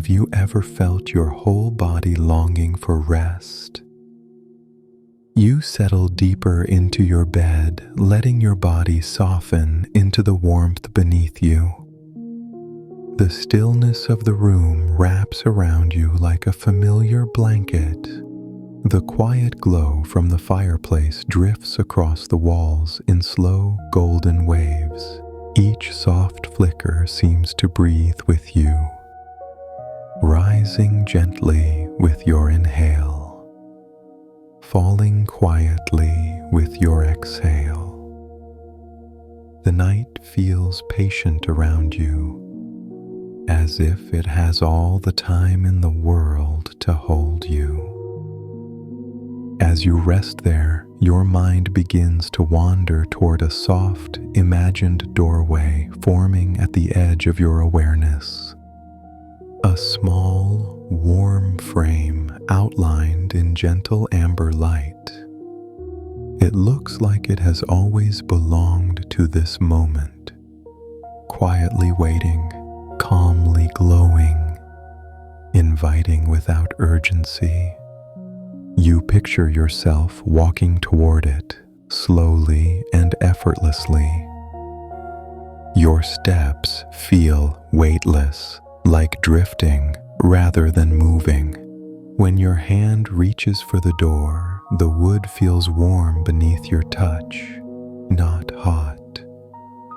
Have you ever felt your whole body longing for rest? You settle deeper into your bed, letting your body soften into the warmth beneath you. The stillness of the room wraps around you like a familiar blanket. The quiet glow from the fireplace drifts across the walls in slow golden waves. Each soft flicker seems to breathe with you, rising gently with your inhale, falling quietly with your exhale. The night feels patient around you, as if it has all the time in the world to hold you. As you rest there, your mind begins to wander toward a soft, imagined doorway forming at the edge of your awareness. A small, warm frame outlined in gentle amber light. It looks like it has always belonged to this moment, quietly waiting, calmly glowing, inviting without urgency. You picture yourself walking toward it, slowly and effortlessly. Your steps feel weightless, like drifting rather than moving. When your hand reaches for the door, the wood feels warm beneath your touch, not hot,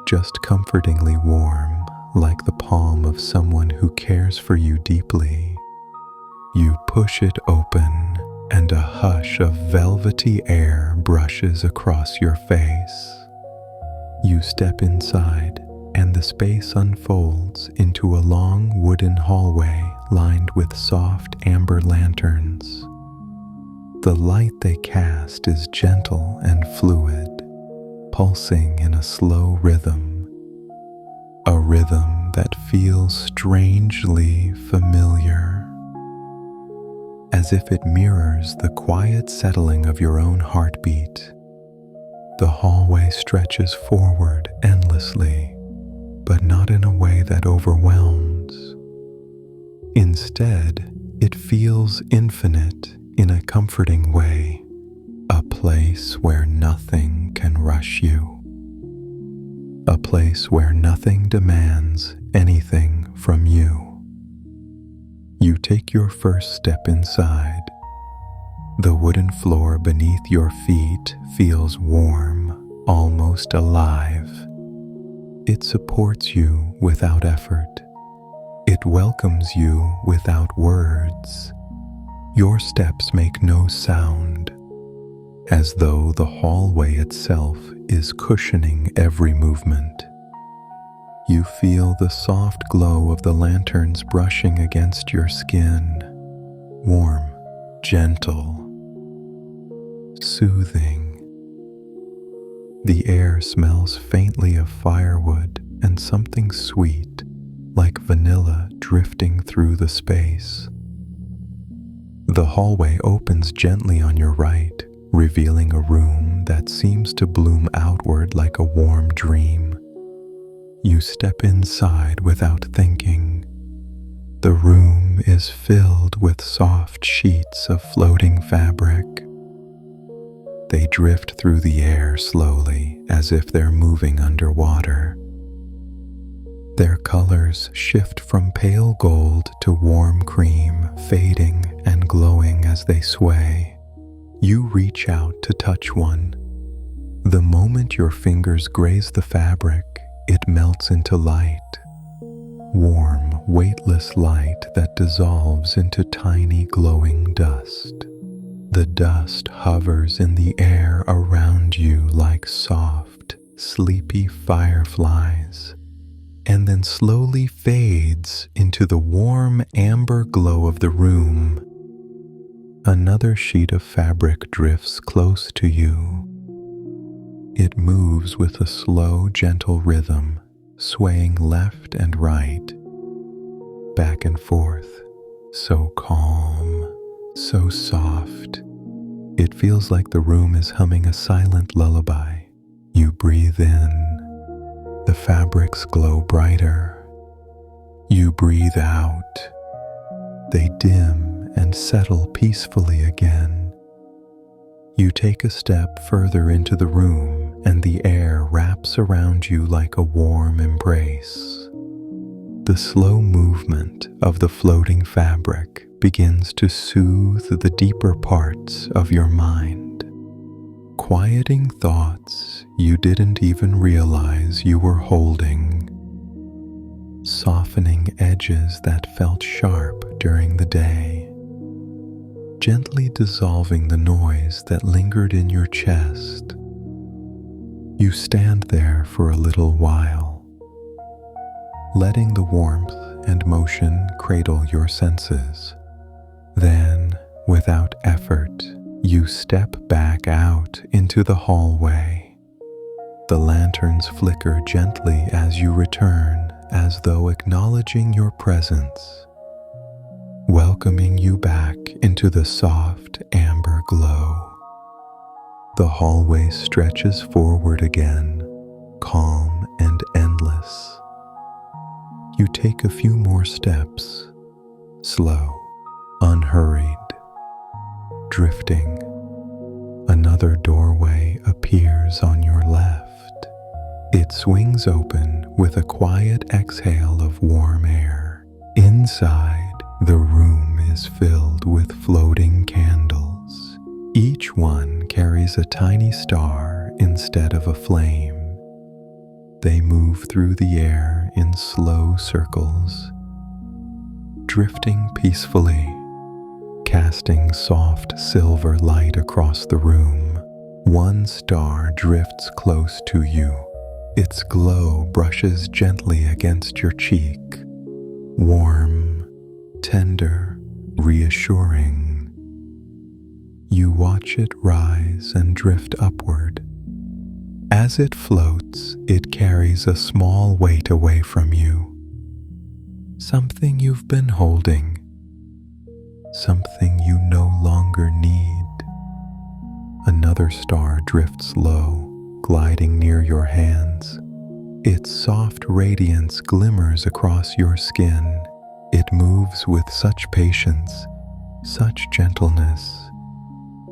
just comfortingly warm, like the palm of someone who cares for you deeply. You push it open, and a hush of velvety air brushes across your face. You step inside, and the space unfolds into a long wooden hallway lined with soft amber lanterns. The light they cast is gentle and fluid, pulsing in a slow rhythm, a rhythm that feels strangely familiar, as if it mirrors the quiet settling of your own heartbeat. The hallway stretches forward endlessly, but not in a way that overwhelms. Instead, it feels infinite in a comforting way, a place where nothing can rush you, a place where nothing demands anything from you. You take your first step inside. The wooden floor beneath your feet feels warm, almost alive. It supports you without effort. It welcomes you without words. Your steps make no sound, as though the hallway itself is cushioning every movement. You feel the soft glow of the lanterns brushing against your skin, warm, gentle, soothing. The air smells faintly of firewood and something sweet, like vanilla drifting through the space. The hallway opens gently on your right, revealing a room that seems to bloom outward like a warm dream. You step inside without thinking. The room is filled with soft sheets of floating fabric. They drift through the air slowly, as if they're moving underwater. Their colors shift from pale gold to warm cream, fading and glowing as they sway. You reach out to touch one. The moment your fingers graze the fabric, it melts into light. Warm, weightless light that dissolves into tiny glowing dust. The dust hovers in the air around you like soft, sleepy fireflies, and then slowly fades into the warm amber glow of the room. Another sheet of fabric drifts close to you. It moves with a slow, gentle rhythm, swaying left and right, back and forth, so calm, so soft. It feels like the room is humming a silent lullaby. You breathe in. The fabrics glow brighter. You breathe out. They dim and settle peacefully again. You take a step further into the room, and the air wraps around you like a warm embrace. The slow movement of the floating fabric begins to soothe the deeper parts of your mind, quieting thoughts you didn't even realize you were holding, softening edges that felt sharp during the day, gently dissolving the noise that lingered in your chest. You stand there for a little while, letting the warmth and motion cradle your senses. Then, without effort, you step back out into the hallway. The lanterns flicker gently as you return, as though acknowledging your presence, welcoming you back into the soft amber glow. The hallway stretches forward again, calm and endless. You take a few more steps, slow, unhurried, drifting. Another doorway appears on your left. It swings open with a quiet exhale of warm air. Inside, the room is filled with floating candles. Each one carries a tiny star instead of a flame. They move through the air in slow circles, drifting peacefully, casting soft silver light across the room. One star drifts close to you. Its glow brushes gently against your cheek, warm, tender, reassuring. You watch it rise and drift upward. As it floats, it carries a small weight away from you. Something you've been holding, something you no longer need. Another star drifts low, gliding near your hands. Its soft radiance glimmers across your skin. It moves with such patience, such gentleness.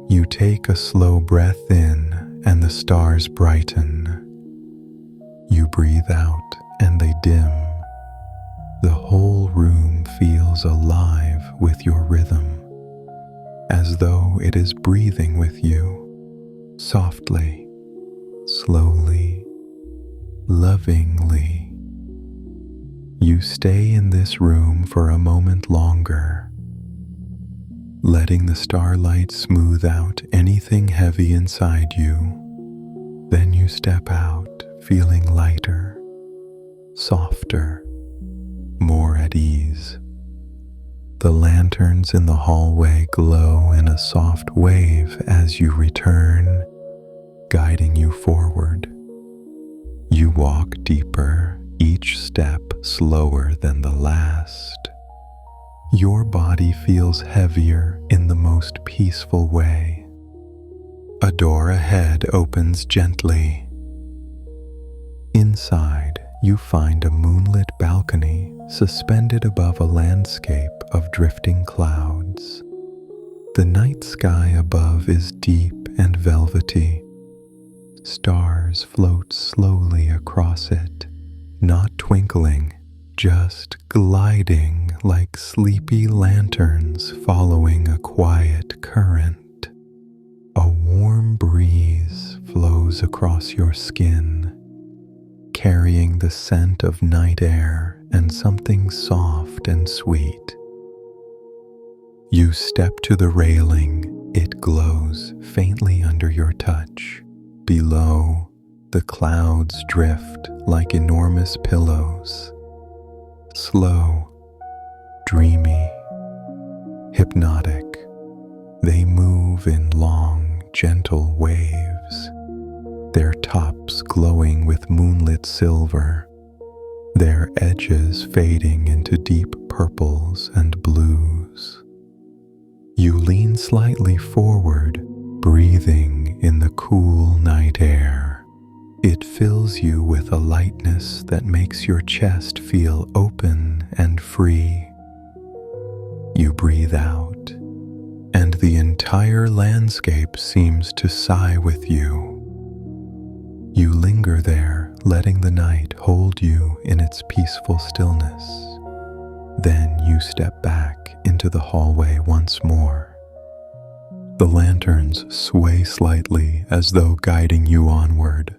You take a slow breath in, and the stars brighten. You breathe out, and they dim. The whole room feels alive with your rhythm, as though it is breathing with you, softly, slowly, lovingly. You stay in this room for a moment longer, letting the starlight smooth out anything heavy inside you. Then you step out, feeling lighter, softer, more at ease. The lanterns in the hallway glow in a soft wave as you return, guiding you forward. You walk deeper, each step slower than the last. Your body feels heavier in the most peaceful way. A door ahead opens gently. Inside, you find a moonlit balcony suspended above a landscape of drifting clouds. The night sky above is deep and velvety. Stars float slowly across it, not twinkling, just gliding like sleepy lanterns following a quiet current. A warm breeze flows across your skin, carrying the scent of night air and something soft and sweet. You step to the railing. It glows faintly under your touch. Below, the clouds drift like enormous pillows. Slow, dreamy, hypnotic, they move in long, gentle waves, their tops glowing with moonlit silver, their edges fading into deep purples and blues. You lean slightly forward, breathing in the cool night air. It fills you with a lightness that makes your chest feel open and free. you breathe out, and the entire landscape seems to sigh with you. You linger there, letting the night hold you in its peaceful stillness. Then you step back into the hallway once more. The lanterns sway slightly as though guiding you onward.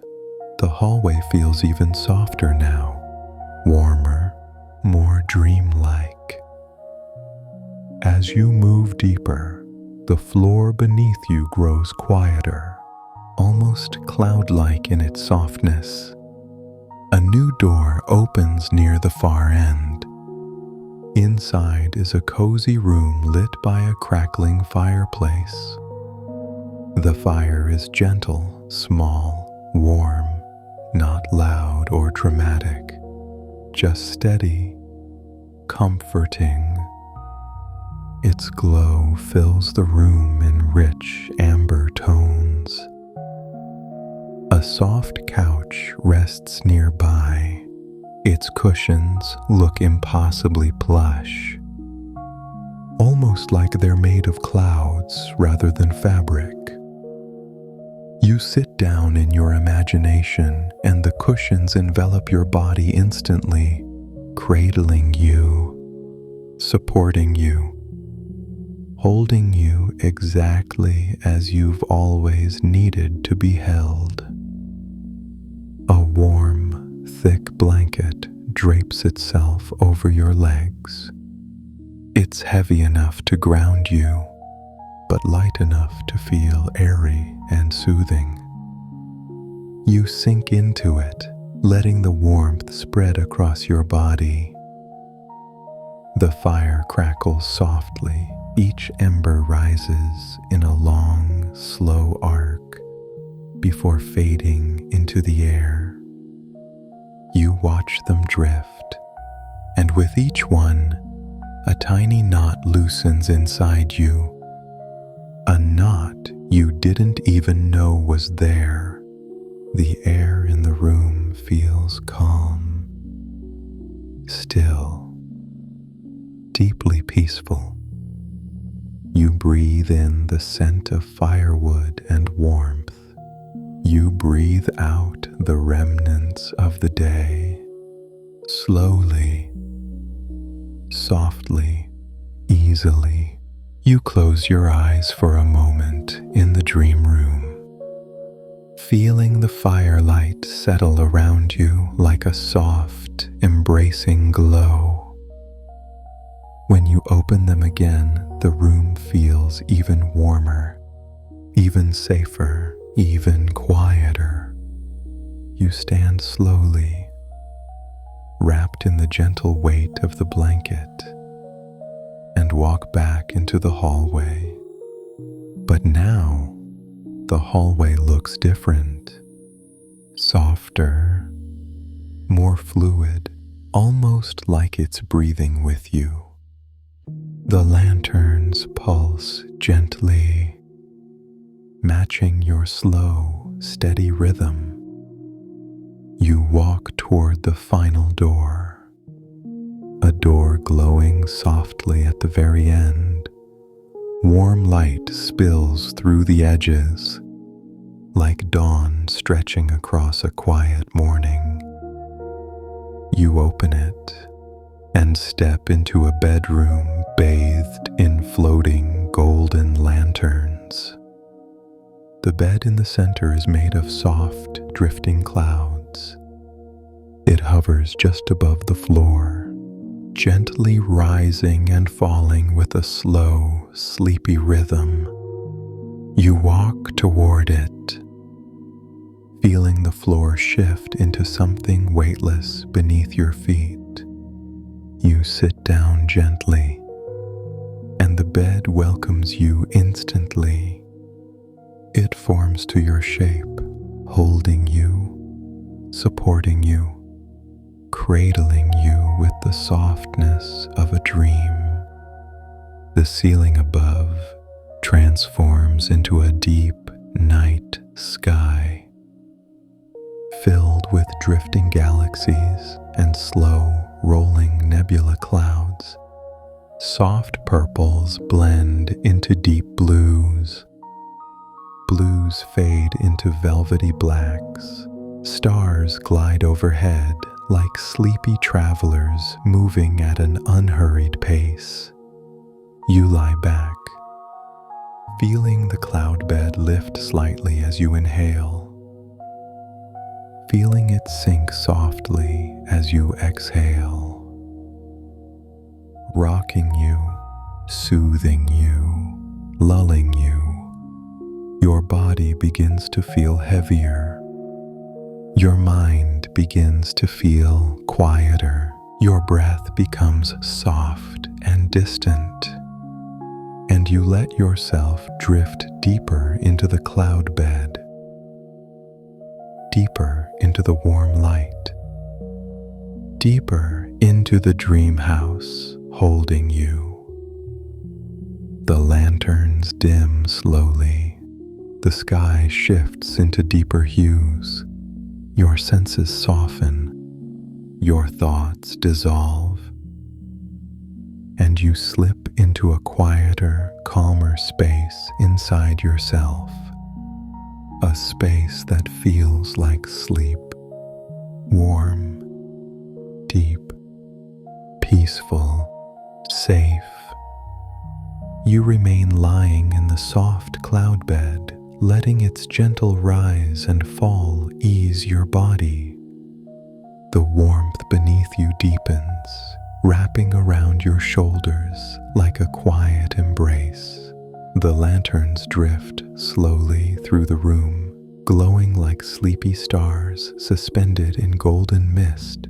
The hallway feels even softer now, warmer, more dreamlike. As you move deeper, the floor beneath you grows quieter, almost cloud-like in its softness. A new door opens near the far end. Inside is a cozy room lit by a crackling fireplace. The fire is gentle, small, warm, not loud or dramatic, just steady, comforting. Its glow fills the room in rich amber tones. A soft couch rests nearby. Its cushions look impossibly plush, almost like they're made of clouds rather than fabric. You sit down in your imagination, and the cushions envelop your body instantly, cradling you, supporting you, holding you exactly as you've always needed to be held. A warm, thick blanket drapes itself over your legs. It's heavy enough to ground you, but light enough to feel airy and soothing. You sink into it, letting the warmth spread across your body. The fire crackles softly. Each ember rises in a long, slow arc before fading into the air. You watch them drift, and with each one, a tiny knot loosens inside you. A knot you didn't even know was there. The air in the room feels calm, still, deeply peaceful. You breathe in the scent of firewood and warmth. You breathe out the remnants of the day. Slowly, softly, easily, you close your eyes for a moment in the dream room, feeling the firelight settle around you like a soft, embracing glow. When you open them again, the room feels even warmer, even safer, even quieter. You stand slowly, wrapped in the gentle weight of the blanket, and walk back into the hallway. But now, the hallway looks different, softer, more fluid, almost like it's breathing with you. The lanterns pulse gently, matching your slow, steady rhythm. You walk toward the final door, a door glowing softly at the very end. Warm light spills through the edges, like dawn stretching across a quiet morning. You open it and step into a bedroom bathed in floating golden lanterns. The bed in the center is made of soft, drifting clouds. It hovers just above the floor, gently rising and falling with a slow, sleepy rhythm. You walk toward it, feeling the floor shift into something weightless beneath your feet. You sit down gently, and the bed welcomes you instantly. It forms to your shape, holding you, supporting you, cradling you with the softness of a dream. The ceiling above transforms into a deep night sky, filled with drifting galaxies and slow, rolling nebula clouds. Soft purples blend into deep blues. Blues fade into velvety blacks. Stars glide overhead like sleepy travelers moving at an unhurried pace. You lie back, feeling the cloud bed lift slightly as you inhale, feeling it sink softly as you exhale, rocking you, soothing you, lulling you. Your body begins to feel heavier. Your mind begins to feel quieter. Your breath becomes soft and distant, and you let yourself drift deeper into the cloud bed, deeper into the warm light, deeper into the dream house holding you. The lanterns dim slowly. The sky shifts into deeper hues. Your senses soften. Your thoughts dissolve. And you slip into a quieter, calmer space inside yourself. A space that feels like sleep. Warm, deep, peaceful, safe. You remain lying in the soft cloud bed, letting its gentle rise and fall ease your body. The warmth beneath you deepens, wrapping around your shoulders like a quiet embrace. The lanterns drift slowly through the room, glowing like sleepy stars suspended in golden mist.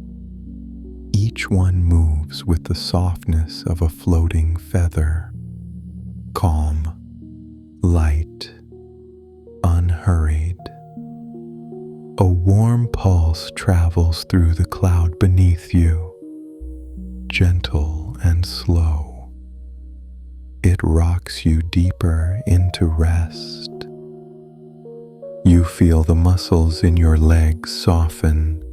Each one moves with the softness of a floating feather. Calm, light, unhurried. A warm pulse travels through the cloud beneath you, gentle and slow. It rocks you deeper into rest. You feel the muscles in your legs soften.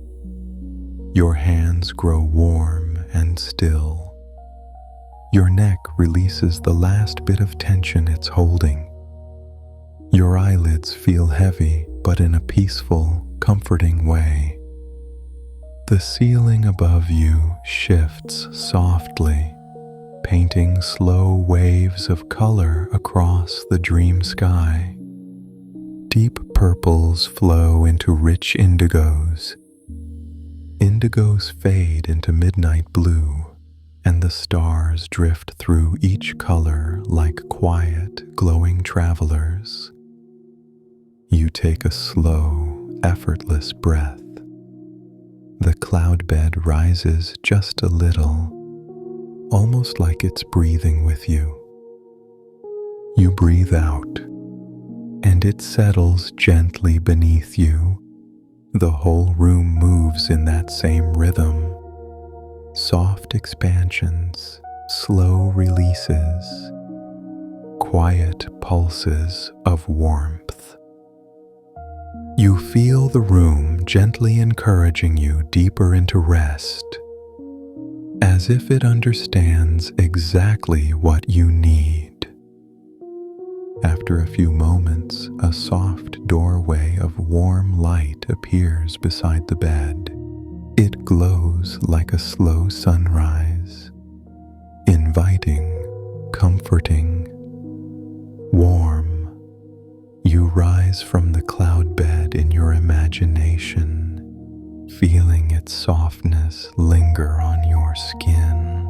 Your hands grow warm and still. Your neck releases the last bit of tension it's holding. Your eyelids feel heavy, but in a peaceful, comforting way. The ceiling above you shifts softly, painting slow waves of color across the dream sky. Deep purples flow into rich indigos. Indigos fade into midnight blue, and the stars drift through each color like quiet, glowing travelers. You take a slow, effortless breath. The cloud bed rises just a little, almost like it's breathing with you. You breathe out, and it settles gently beneath you. The whole room moves in that same rhythm. Soft expansions, slow releases, quiet pulses of warmth. You feel the room gently encouraging you deeper into rest, as if it understands exactly what you need. After a few moments, a soft doorway of warm light appears beside the bed. It glows like a slow sunrise, inviting, comforting, warm. You rise from the cloud bed in your imagination, feeling its softness linger on your skin.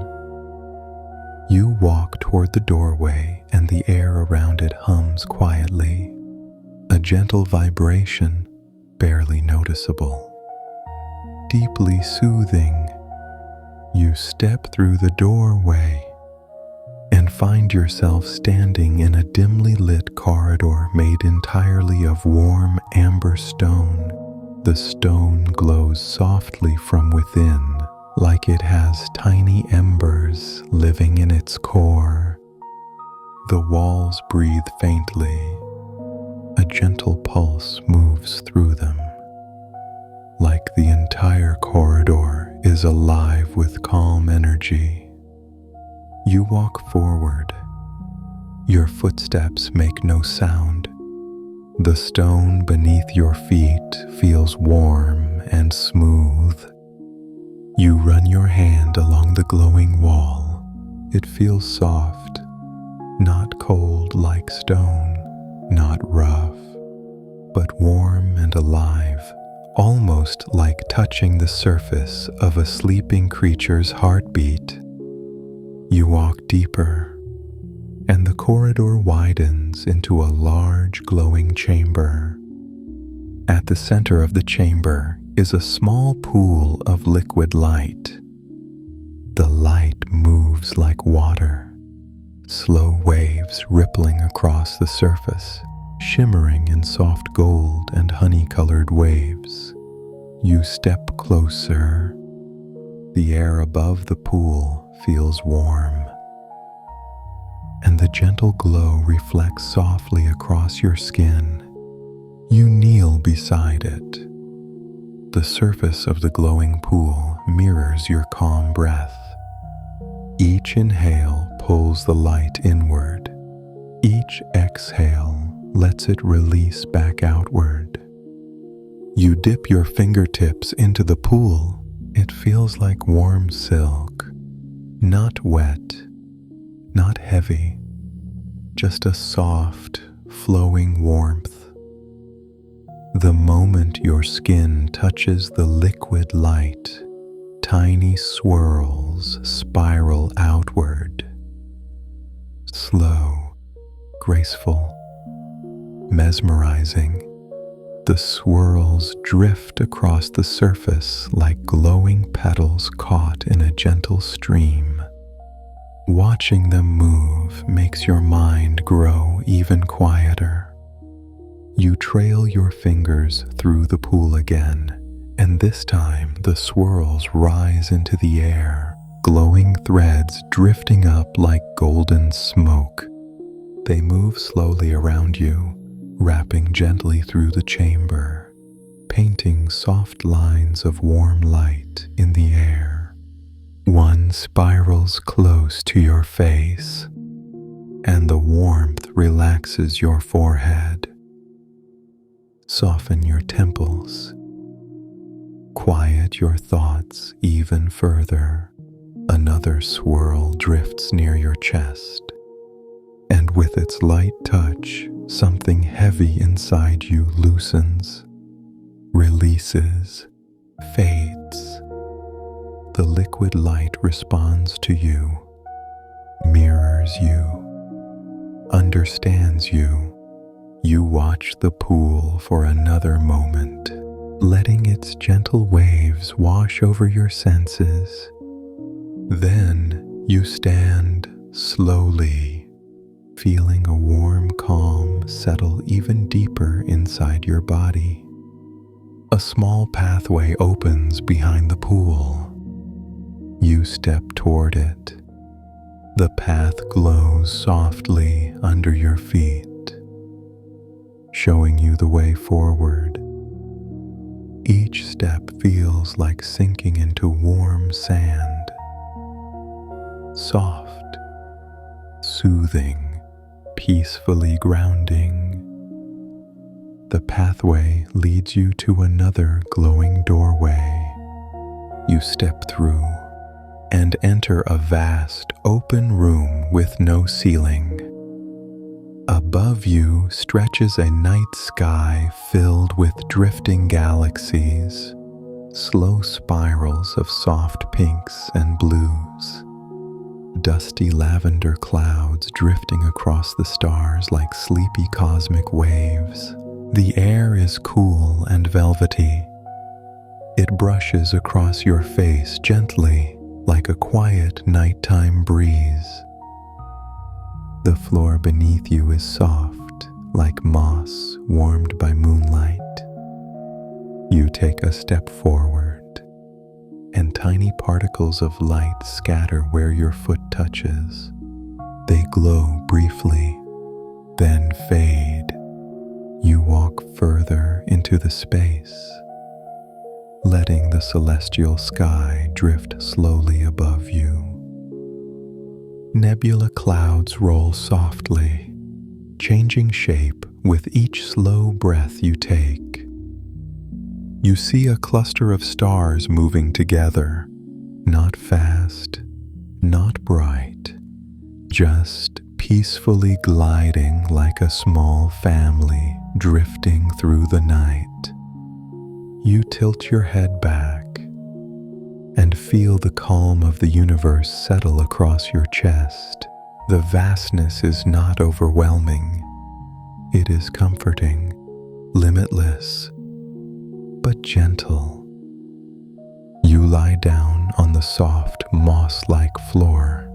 You walk toward the doorway and the air around it hums quietly, a gentle vibration, barely noticeable. Deeply soothing, you step through the doorway and find yourself standing in a dimly lit corridor made entirely of warm amber stone. The stone glows softly from within, like it has tiny embers living in its core. The walls breathe faintly. A gentle pulse moves through them, like the entire corridor is alive with calm energy. You walk forward. Your footsteps make no sound. The stone beneath your feet feels warm and smooth. You run your hand along the glowing wall. It feels soft, not cold like stone, not rough, but warm and alive, almost like touching the surface of a sleeping creature's heartbeat. You walk deeper, and the corridor widens into a large glowing chamber. At the center of the chamber is a small pool of liquid light. The light moves like water, slow waves rippling across the surface, shimmering in soft gold and honey-colored waves. You step closer. The air above the pool feels warm, and the gentle glow reflects softly across your skin. You kneel beside it. The surface of the glowing pool mirrors your calm breath. Each inhale pulls the light inward. Each exhale lets it release back outward. You dip your fingertips into the pool. It feels like warm silk, not wet, not heavy, just a soft, flowing warmth. The moment your skin touches the liquid light, tiny swirls spiral outward. Slow, graceful, mesmerizing, the swirls drift across the surface like glowing petals caught in a gentle stream. Watching them move makes your mind grow even quieter. You trail your fingers through the pool again, and this time the swirls rise into the air, glowing threads drifting up like golden smoke. They move slowly around you, wrapping gently through the chamber, painting soft lines of warm light in the air. One spirals close to your face, and the warmth relaxes your forehead. Soften your temples. Quiet your thoughts even further. Another swirl drifts near your chest, and with its light touch, something heavy inside you loosens, releases, fades. The liquid light responds to you, mirrors you, understands you. You watch the pool for another moment, letting its gentle waves wash over your senses. Then you stand slowly, feeling a warm calm settle even deeper inside your body. A small pathway opens behind the pool. You step toward it. The path glows softly under your feet, showing you the way forward. Each step feels like sinking into warm sand, soft, soothing, peacefully grounding. The pathway leads you to another glowing doorway. You step through and enter a vast open room with no ceiling. Above you stretches a night sky filled with drifting galaxies, slow spirals of soft pinks and blues, dusty lavender clouds drifting across the stars like sleepy cosmic waves. The air is cool and velvety. It brushes across your face gently, like a quiet nighttime breeze. The floor beneath you is soft, like moss warmed by moonlight. You take a step forward, and tiny particles of light scatter where your foot touches. They glow briefly, then fade. You walk further into the space, letting the celestial sky drift slowly above you. nebula clouds roll softly, changing shape with each slow breath you take. You see a cluster of stars moving together, not fast, not bright, just peacefully gliding like a small family drifting through the night. You tilt your head back and feel the calm of the universe settle across your chest. The vastness is not overwhelming. It is comforting, limitless, but gentle. You lie down on the soft, moss-like floor.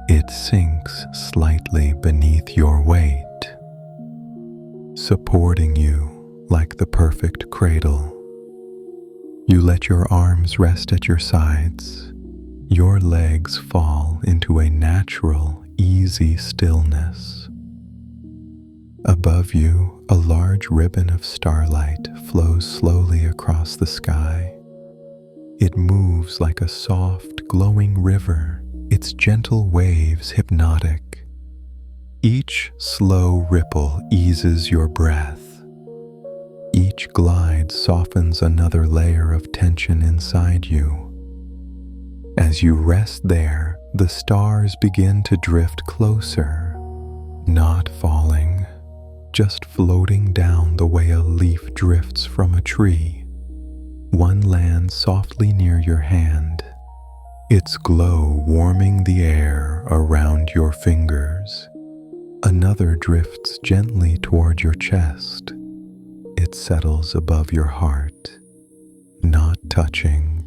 It sinks slightly beneath your weight, supporting you like the perfect cradle. You let your arms rest at your sides. Your legs fall into a natural, easy stillness. Above you, a large ribbon of starlight flows slowly across the sky. It moves like a soft, glowing river, its gentle waves hypnotic. Each slow ripple eases your breath. Each glide softens another layer of tension inside you. As you rest there, the stars begin to drift closer, not falling, just floating down the way a leaf drifts from a tree. One lands softly near your hand, its glow warming the air around your fingers. Another drifts gently toward your chest. It settles above your heart, not touching,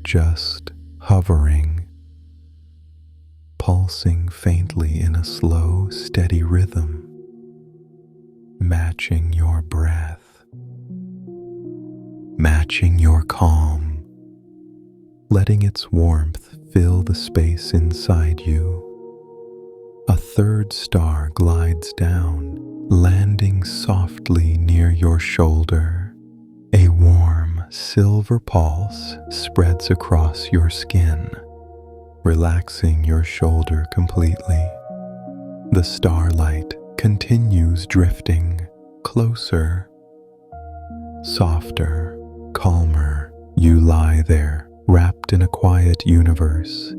just hovering, pulsing faintly in a slow, steady rhythm, matching your breath, matching your calm, letting its warmth fill the space inside you. A third star glides down, landing softly near your shoulder. A warm, silver pulse spreads across your skin, relaxing your shoulder completely. The starlight continues drifting closer, softer, calmer. You lie there, wrapped in a quiet universe,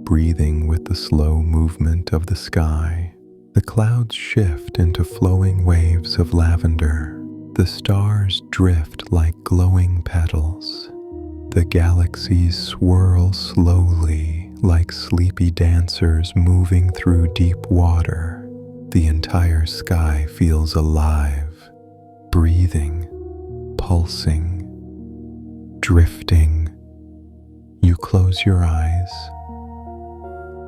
breathing with the slow movement of the sky. The clouds shift into flowing waves of lavender. The stars drift like glowing petals. The galaxies swirl slowly like sleepy dancers moving through deep water. The entire sky feels alive, breathing, pulsing, drifting. You close your eyes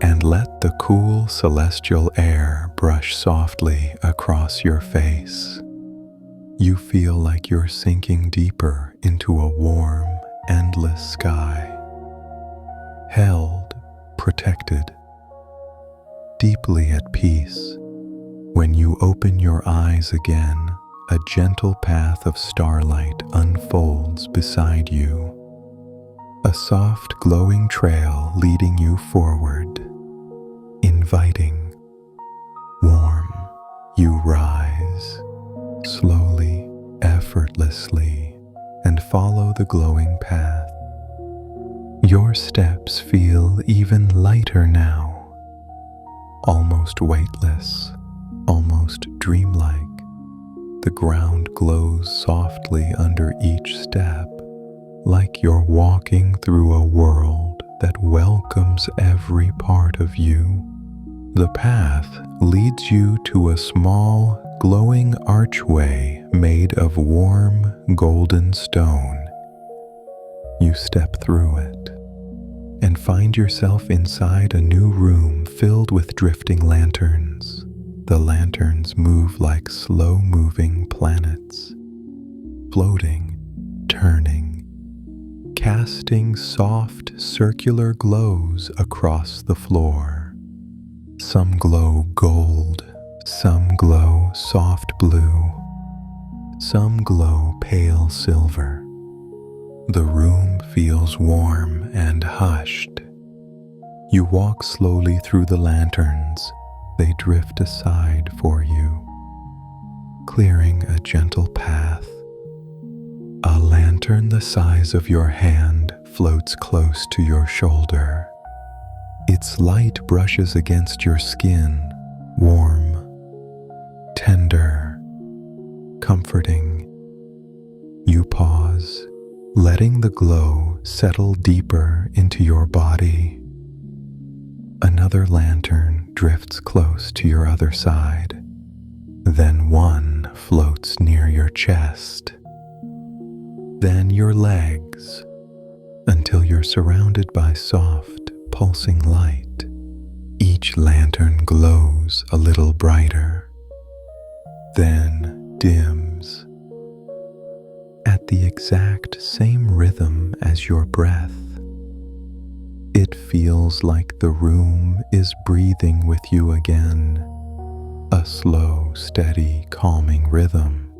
and let the cool celestial air brush softly across your face. You feel like you're sinking deeper into a warm, endless sky, held, protected, deeply at peace. When you open your eyes again, a gentle path of starlight unfolds beside you. A soft, glowing trail leading you forward, inviting, warm. You rise, slowly, effortlessly, and follow the glowing path. Your steps feel even lighter now, almost weightless, almost dreamlike. The ground glows softly under each step, like you're walking through a world that welcomes every part of you. The path leads you to a small, glowing archway made of warm, golden stone. You step through it and find yourself inside a new room filled with drifting lanterns. The lanterns move like slow-moving planets, floating, turning, casting soft, circular glows across the floor. Some glow gold, some glow soft blue, some glow pale silver. The room feels warm and hushed. You walk slowly through the lanterns. They drift aside for you, clearing a gentle path. A lantern the size of your hand floats close to your shoulder. Its light brushes against your skin, warm, tender, comforting. You pause, letting the glow settle deeper into your body. Another lantern drifts close to your other side. Then one floats near your chest. Then your legs, until you're surrounded by soft, pulsing light. Each lantern glows a little brighter, then dims, at the exact same rhythm as your breath. It feels like the room is breathing with you again, a slow, steady, calming rhythm.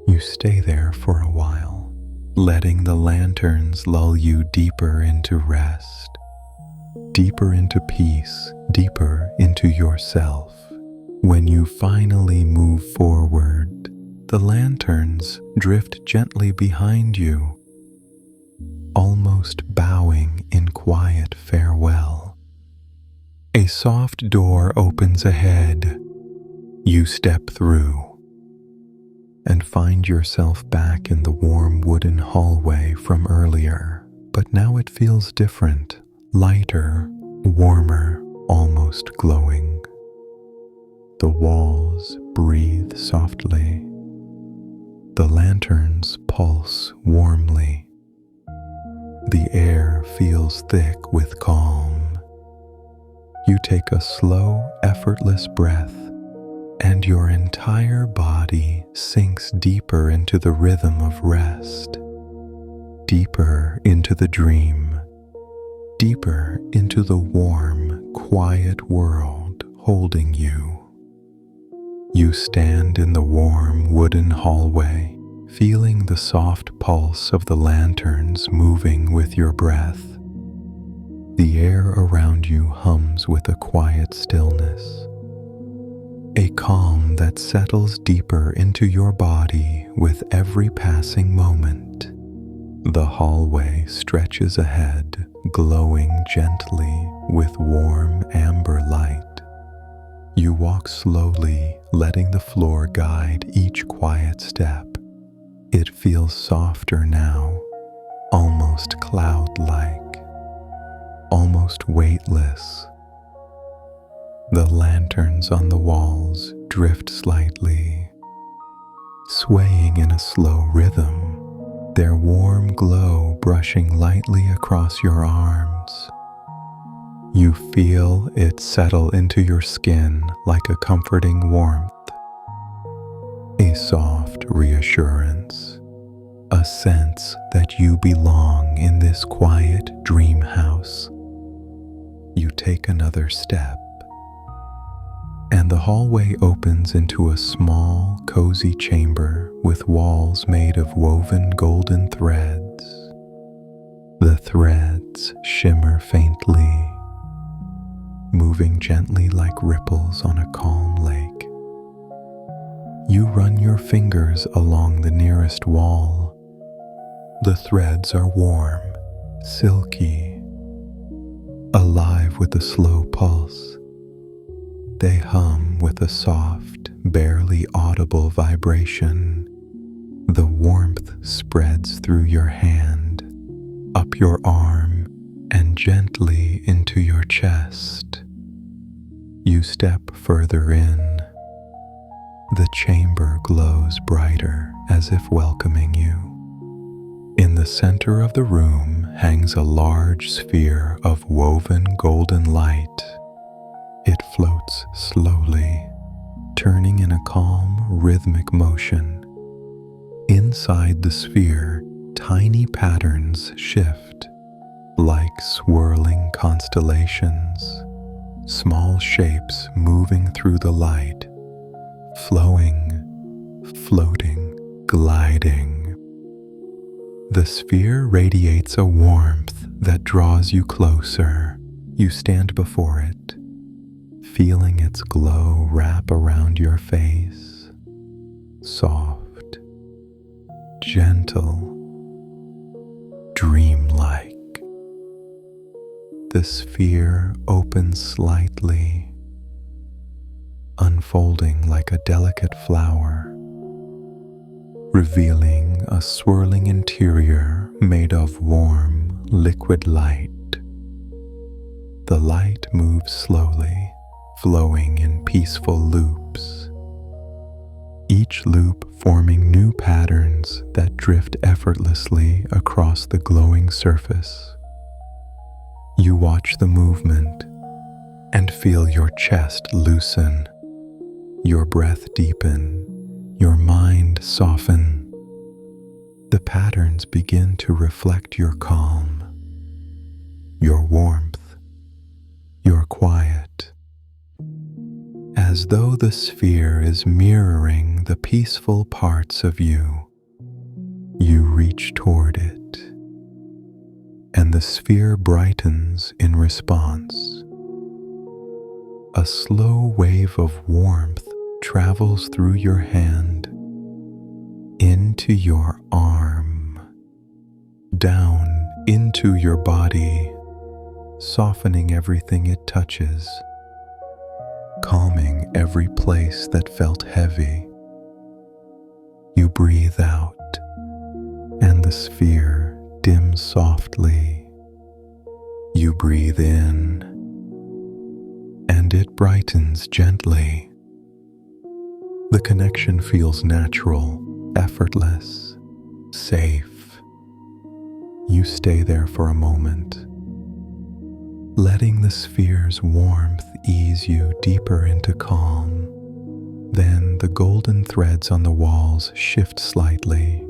You stay there for a while, letting the lanterns lull you deeper into rest, deeper into peace, deeper into yourself. When you finally move forward, the lanterns drift gently behind you, almost bowing in quiet farewell. A soft door opens ahead. You step through and find yourself back in the warm wooden hallway from earlier, but now it feels different, lighter, warmer, almost glowing. The walls breathe softly. The lanterns pulse warmly. The air feels thick with calm. You take a slow, effortless breath, and your entire body sinks deeper into the rhythm of rest, deeper into the dream, deeper into the warm, quiet world holding you. You stand in the warm wooden hallway, feeling the soft pulse of the lanterns moving with your breath. The air around you hums with a quiet stillness, a calm that settles deeper into your body with every passing moment. The hallway stretches ahead, glowing gently with warm amber light. You walk slowly, letting the floor guide each quiet step. It feels softer now, almost cloud-like, almost weightless. The lanterns on the walls drift slightly, swaying in a slow rhythm, their warm glow brushing lightly across your arms. You feel it settle into your skin like a comforting warmth, a soft reassurance, a sense that you belong in this quiet dream house. You take another step, and the hallway opens into a small, cozy chamber with walls made of woven golden threads. The threads shimmer faintly, moving gently like ripples on a calm lake. You run your fingers along the nearest wall. The threads are warm, silky, alive with a slow pulse. They hum with a soft, barely audible vibration. The warmth spreads through your hand, up your arm, and gently into your chest. You step further in. The chamber glows brighter as if welcoming you. In the center of the room hangs a large sphere of woven golden light. It floats slowly, turning in a calm, rhythmic motion. Inside the sphere, tiny patterns shift, like swirling constellations, small shapes moving through the light, flowing, floating, gliding. The sphere radiates a warmth that draws you closer, You stand before it, feeling its glow wrap around your face, soft, gentle, dreamlike. The sphere opens slightly, unfolding like a delicate flower, revealing a swirling interior made of warm, liquid light. The light moves slowly, flowing in peaceful loops, each loop forming new patterns that drift effortlessly across the glowing surface. You watch the movement and feel your chest loosen, your breath deepen, your mind soften. The patterns begin to reflect your calm, your warmth, your quiet, as though the sphere is mirroring the peaceful parts of you. You reach toward it, and the sphere brightens in response. A slow wave of warmth travels through your hand, into your arm, down into your body, softening everything it touches, calming every place that felt heavy. You breathe out, and the sphere dims softly. You breathe in, and it brightens gently. The connection feels natural, effortless, safe. You stay there for a moment, letting the sphere's warmth ease you deeper into calm. Then the golden threads on the walls shift slightly,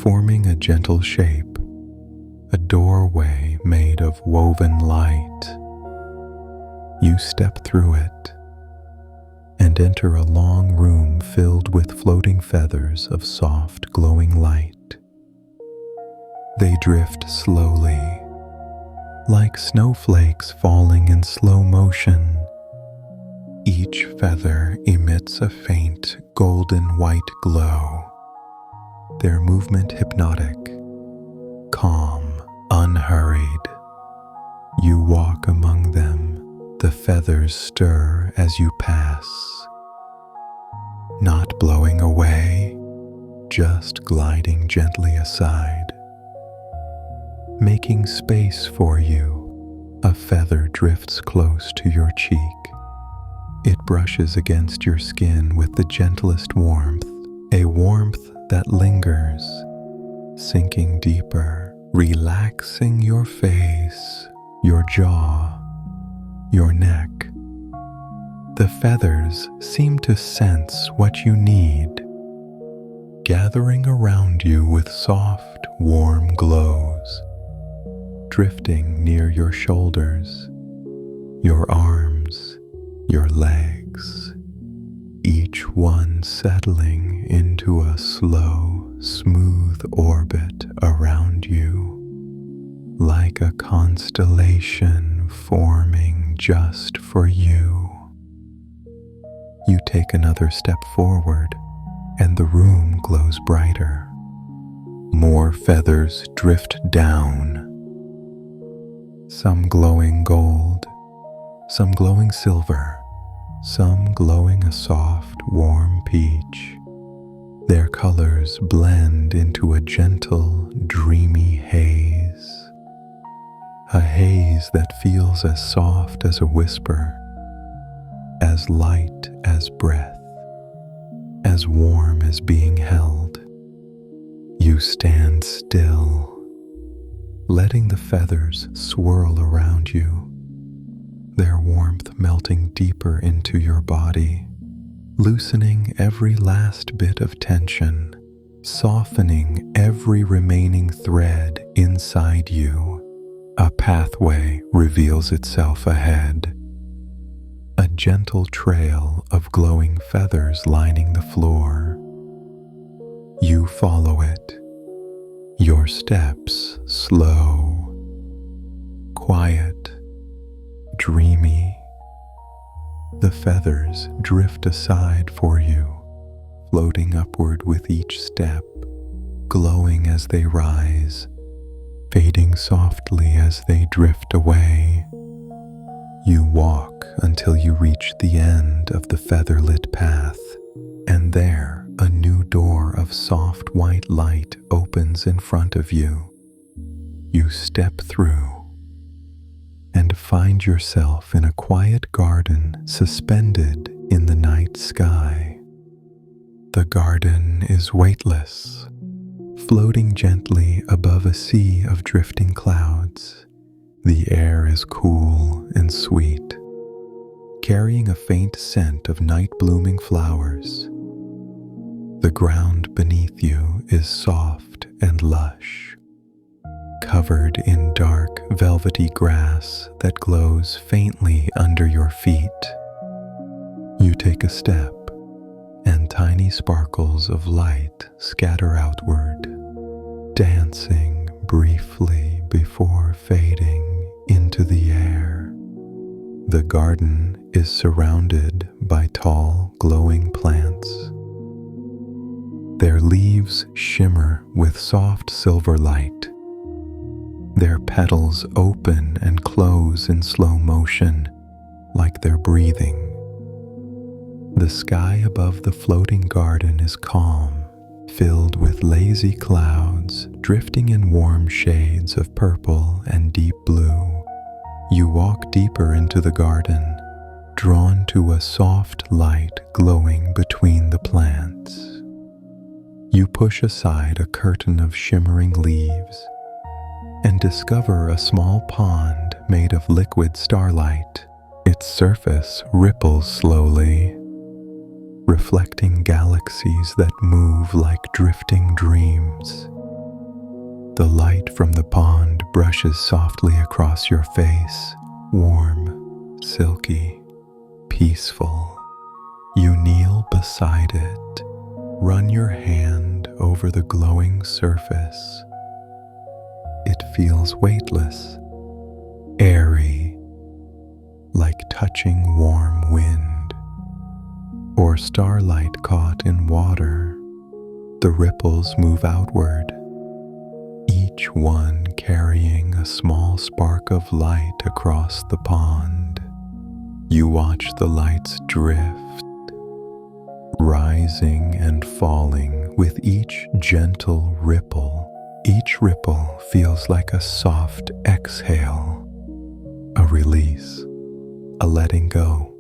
forming a gentle shape, a doorway made of woven light. You step through it and enter a long room filled with floating feathers of soft, glowing light. They drift slowly, like snowflakes falling in slow motion. Each feather emits a faint, golden white glow, their movement hypnotic, calm, unhurried. You walk among them, the feathers stir as you pass, not blowing away, just gliding gently aside. Making space for you, a feather drifts close to your cheek. It brushes against your skin with the gentlest warmth, a warmth that lingers, sinking deeper, relaxing your face, your jaw, your neck. The feathers seem to sense what you need, gathering around you with soft, warm glows, drifting near your shoulders, your arms, your legs, each one settling into a slow, smooth orbit around you, like a constellation forming just for you. You take another step forward, and the room glows brighter. More feathers drift down, some glowing gold, some glowing silver, some glowing a soft, warm peach. Their colors blend into a gentle, dreamy haze. A haze that feels as soft as a whisper, as light as breath, as warm as being held. You stand still, letting the feathers swirl around you, their warmth melting deeper into your body, loosening every last bit of tension, softening every remaining thread inside you. A pathway reveals itself ahead, a gentle trail of glowing feathers lining the floor. You follow it, your steps slow, quiet, dreamy. The feathers drift aside for you, floating upward with each step, glowing as they rise, fading softly as they drift away. You walk until you reach the end of the feather-lit path, and there a new door of soft white light opens in front of you. You step through and find yourself in a quiet garden suspended in the night sky. The garden is weightless, floating gently above a sea of drifting clouds. The air is cool and sweet, carrying a faint scent of night-blooming flowers. The ground beneath you is soft and lush, covered in dark, velvety grass that glows faintly under your feet. You take a step, and tiny sparkles of light scatter outward, dancing briefly before fading into the air. The garden is surrounded by tall, glowing plants. Their leaves shimmer with soft silver light. Their petals open and close in slow motion, like they're breathing. The sky above the floating garden is calm, filled with lazy clouds drifting in warm shades of purple and deep blue. You walk deeper into the garden, drawn to a soft light glowing between the plants. You push aside a curtain of shimmering leaves and discover a small pond made of liquid starlight. Its surface ripples slowly, reflecting galaxies that move like drifting dreams. The light from the pond brushes softly across your face, warm, silky, peaceful. You kneel beside it, run your hand over the glowing surface. It feels weightless, airy, like touching warm wind, or starlight caught in water. The ripples move outward, each one carrying a small spark of light across the pond. You watch the lights drift, rising and falling with each gentle ripple. Each ripple feels like a soft exhale, a release, a letting go.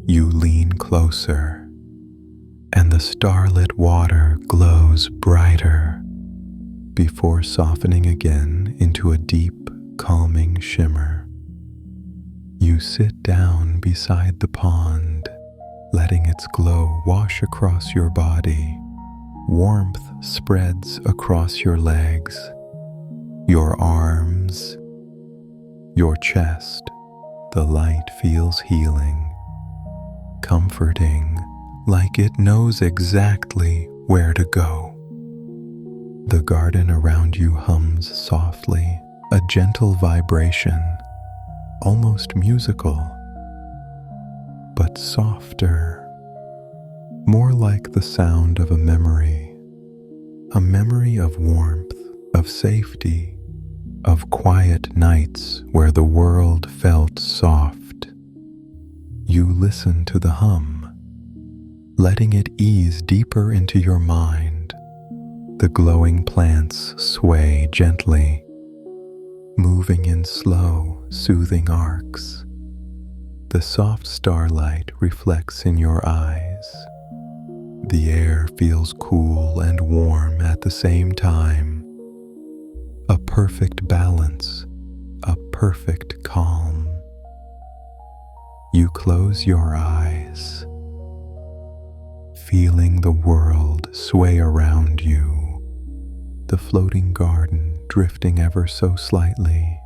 You lean closer, and the starlit water glows brighter before softening again into a deep, calming shimmer. You sit down beside the pond, letting its glow wash across your body. Warmth spreads across your legs, your arms, your chest. The light feels healing, comforting, like it knows exactly where to go. The garden around you hums softly, a gentle vibration, almost musical, but softer, more like the sound of a memory of warmth, of safety, of quiet nights where the world felt soft. You listen to the hum, letting it ease deeper into your mind. The glowing plants sway gently, moving in slow, soothing arcs. The soft starlight reflects in your eyes. The air feels cool and warm at the same time. A perfect balance, a perfect calm. You close your eyes, feeling the world sway around you, the floating garden drifting ever so slightly,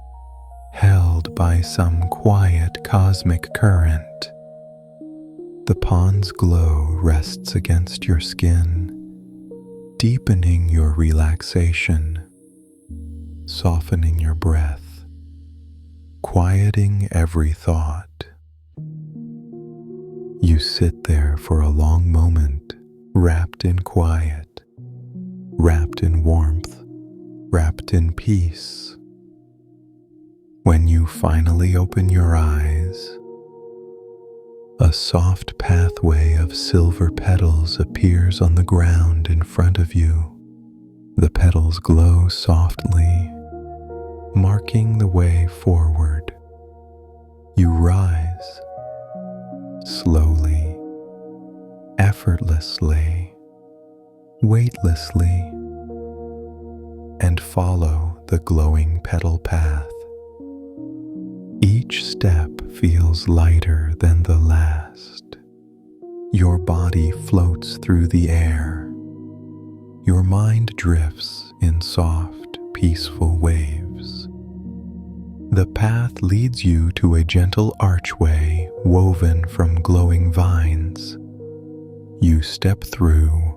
held by some quiet cosmic current. The pond's glow rests against your skin, deepening your relaxation, softening your breath, quieting every thought. You sit there for a long moment, wrapped in quiet, wrapped in warmth, wrapped in peace. When you finally open your eyes, a soft pathway of silver petals appears on the ground in front of you. The petals glow softly, marking the way forward. You rise, slowly, effortlessly, weightlessly, and follow the glowing petal path. Each step feels lighter than the last. Your body floats through the air. Your mind drifts in soft, peaceful waves. The path leads you to a gentle archway woven from glowing vines. You step through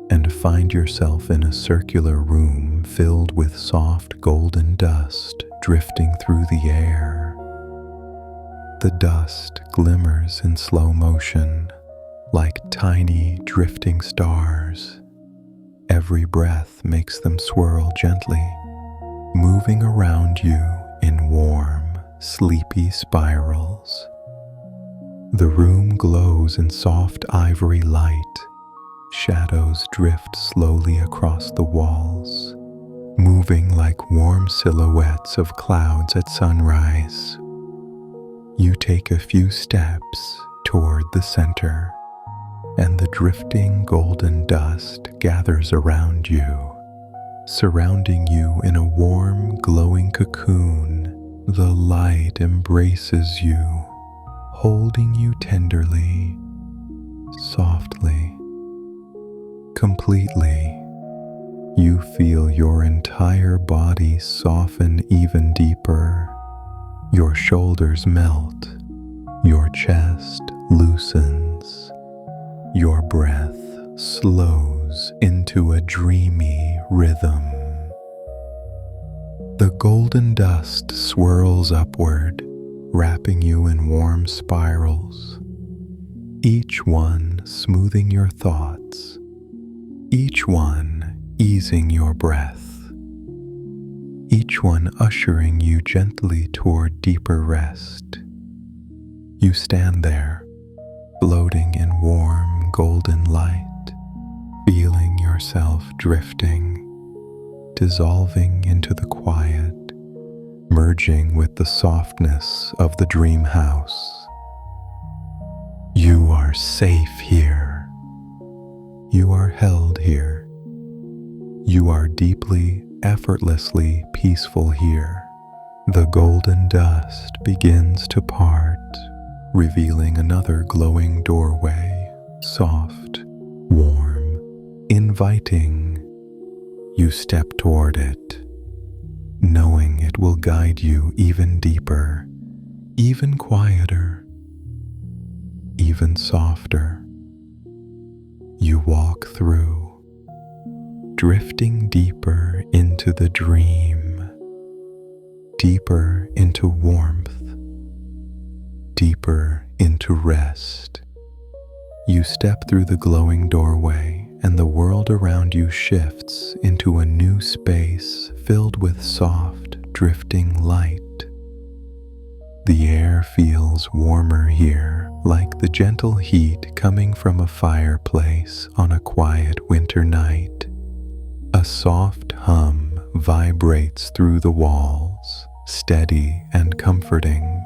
and find yourself in a circular room filled with soft golden dust drifting through the air. The dust glimmers in slow motion like tiny drifting stars. Every breath makes them swirl gently, moving around you in warm, sleepy spirals. The room glows in soft ivory light. Shadows drift slowly across the walls, moving like warm silhouettes of clouds at sunrise. You take a few steps toward the center, and the drifting golden dust gathers around you, surrounding you in a warm, glowing cocoon. The light embraces you, holding you tenderly, softly, completely. You feel your entire body soften even deeper. Your shoulders melt, your chest loosens, your breath slows into a dreamy rhythm. The golden dust swirls upward, wrapping you in warm spirals, each one smoothing your thoughts, each one easing your breath, each one ushering you gently toward deeper rest. You stand there, floating in warm golden light, feeling yourself drifting, dissolving into the quiet, merging with the softness of the dream house. You are safe here. You are held here. You are deeply, effortlessly peaceful here. The golden dust begins to part, revealing another glowing doorway, soft, warm, inviting. You step toward it, knowing it will guide you even deeper, even quieter, even softer. You walk through, drifting deeper into the dream, deeper into warmth, deeper into rest. You step through the glowing doorway, and the world around you shifts into a new space filled with soft, drifting light. The air feels warmer here, like the gentle heat coming from a fireplace on a quiet winter night. A soft hum vibrates through the walls, steady and comforting,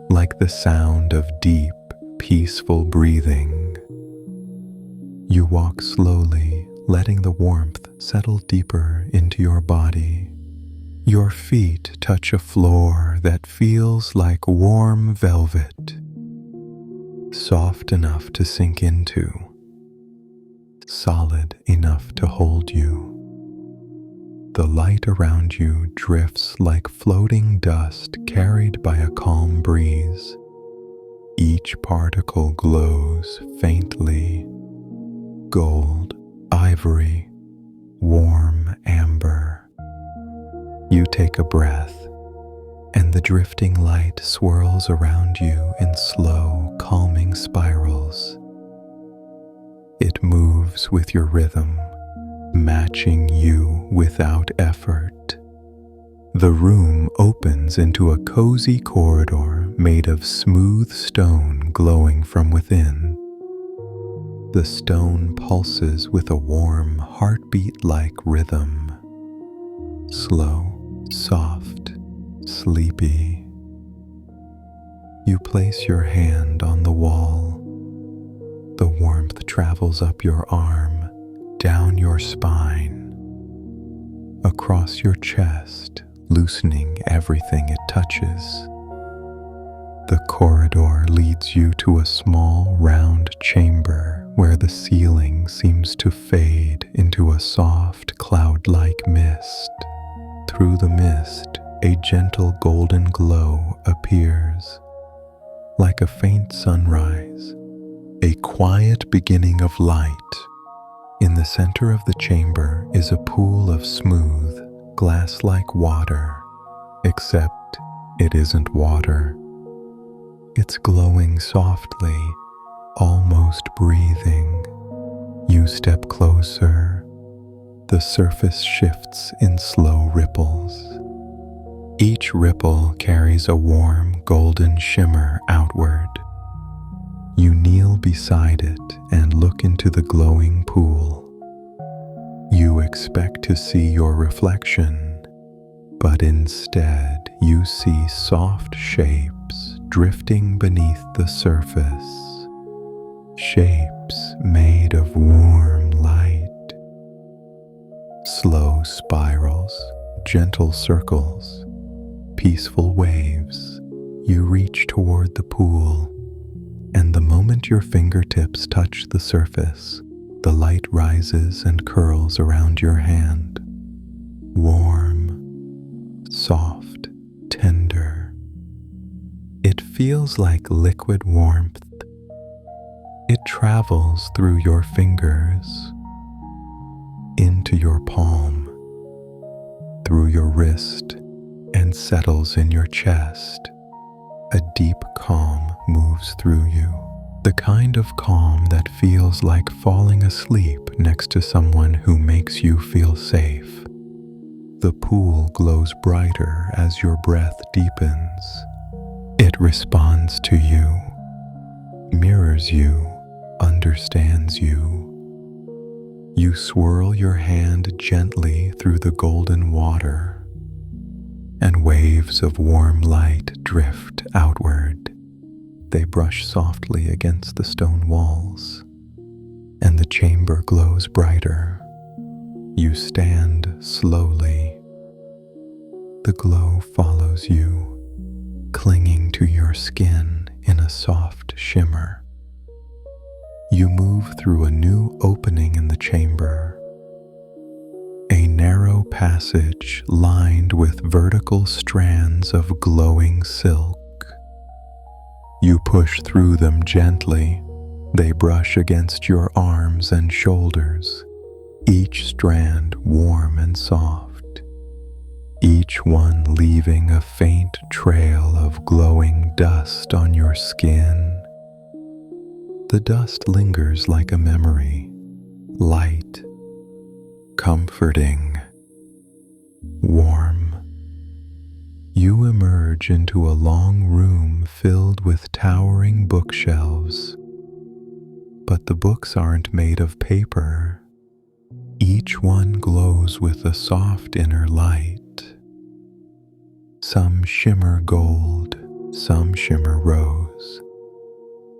like the sound of deep, peaceful breathing. You walk slowly, letting the warmth settle deeper into your body. Your feet touch a floor that feels like warm velvet, soft enough to sink into, solid enough to hold you. The light around you drifts like floating dust carried by a calm breeze. Each particle glows faintly, gold, ivory, warm amber. You take a breath, and the drifting light swirls around you in slow, calming spirals. It moves with your rhythm, matching you without effort. The room opens into a cozy corridor made of smooth stone glowing from within. The stone pulses with a warm, heartbeat-like rhythm. Slow, soft, sleepy. You place your hand on the wall. The warmth travels up your arm, down your spine, across your chest, loosening everything it touches. The corridor leads you to a small, round chamber where the ceiling seems to fade into a soft, cloud-like mist. Through the mist, a gentle golden glow appears, like a faint sunrise, a quiet beginning of light. In the center of the chamber is a pool of smooth, glass-like water, except it isn't water. It's glowing softly, almost breathing. You step closer. The surface shifts in slow ripples. Each ripple carries a warm, golden shimmer outward. You kneel beside it and look into the glowing pool. You expect to see your reflection, but instead you see soft shapes drifting beneath the surface. Shapes made of warm light. Slow spirals, gentle circles, peaceful waves. You reach toward the pool, and the moment your fingertips touch the surface, the light rises and curls around your hand. Warm, soft, tender. It feels like liquid warmth. It travels through your fingers, into your palm, through your wrist, and settles in your chest. A deep calm moves through you, the kind of calm that feels like falling asleep next to someone who makes you feel safe. The pool glows brighter as your breath deepens. It responds to you, mirrors you, understands you. You swirl your hand gently through the golden water, and waves of warm light drift outward. They brush softly against the stone walls, and the chamber glows brighter. You stand slowly. The glow follows you, clinging to your skin in a soft shimmer. You move through a new opening in the chamber, a narrow passage lined with vertical strands of glowing silk. You push through them gently. They brush against your arms and shoulders, each strand warm and soft, each one leaving a faint trail of glowing dust on your skin. The dust lingers like a memory, light, comforting, warm. You emerge into a long room filled with towering bookshelves. But the books aren't made of paper. Each one glows with a soft inner light. Some shimmer gold, some shimmer rose,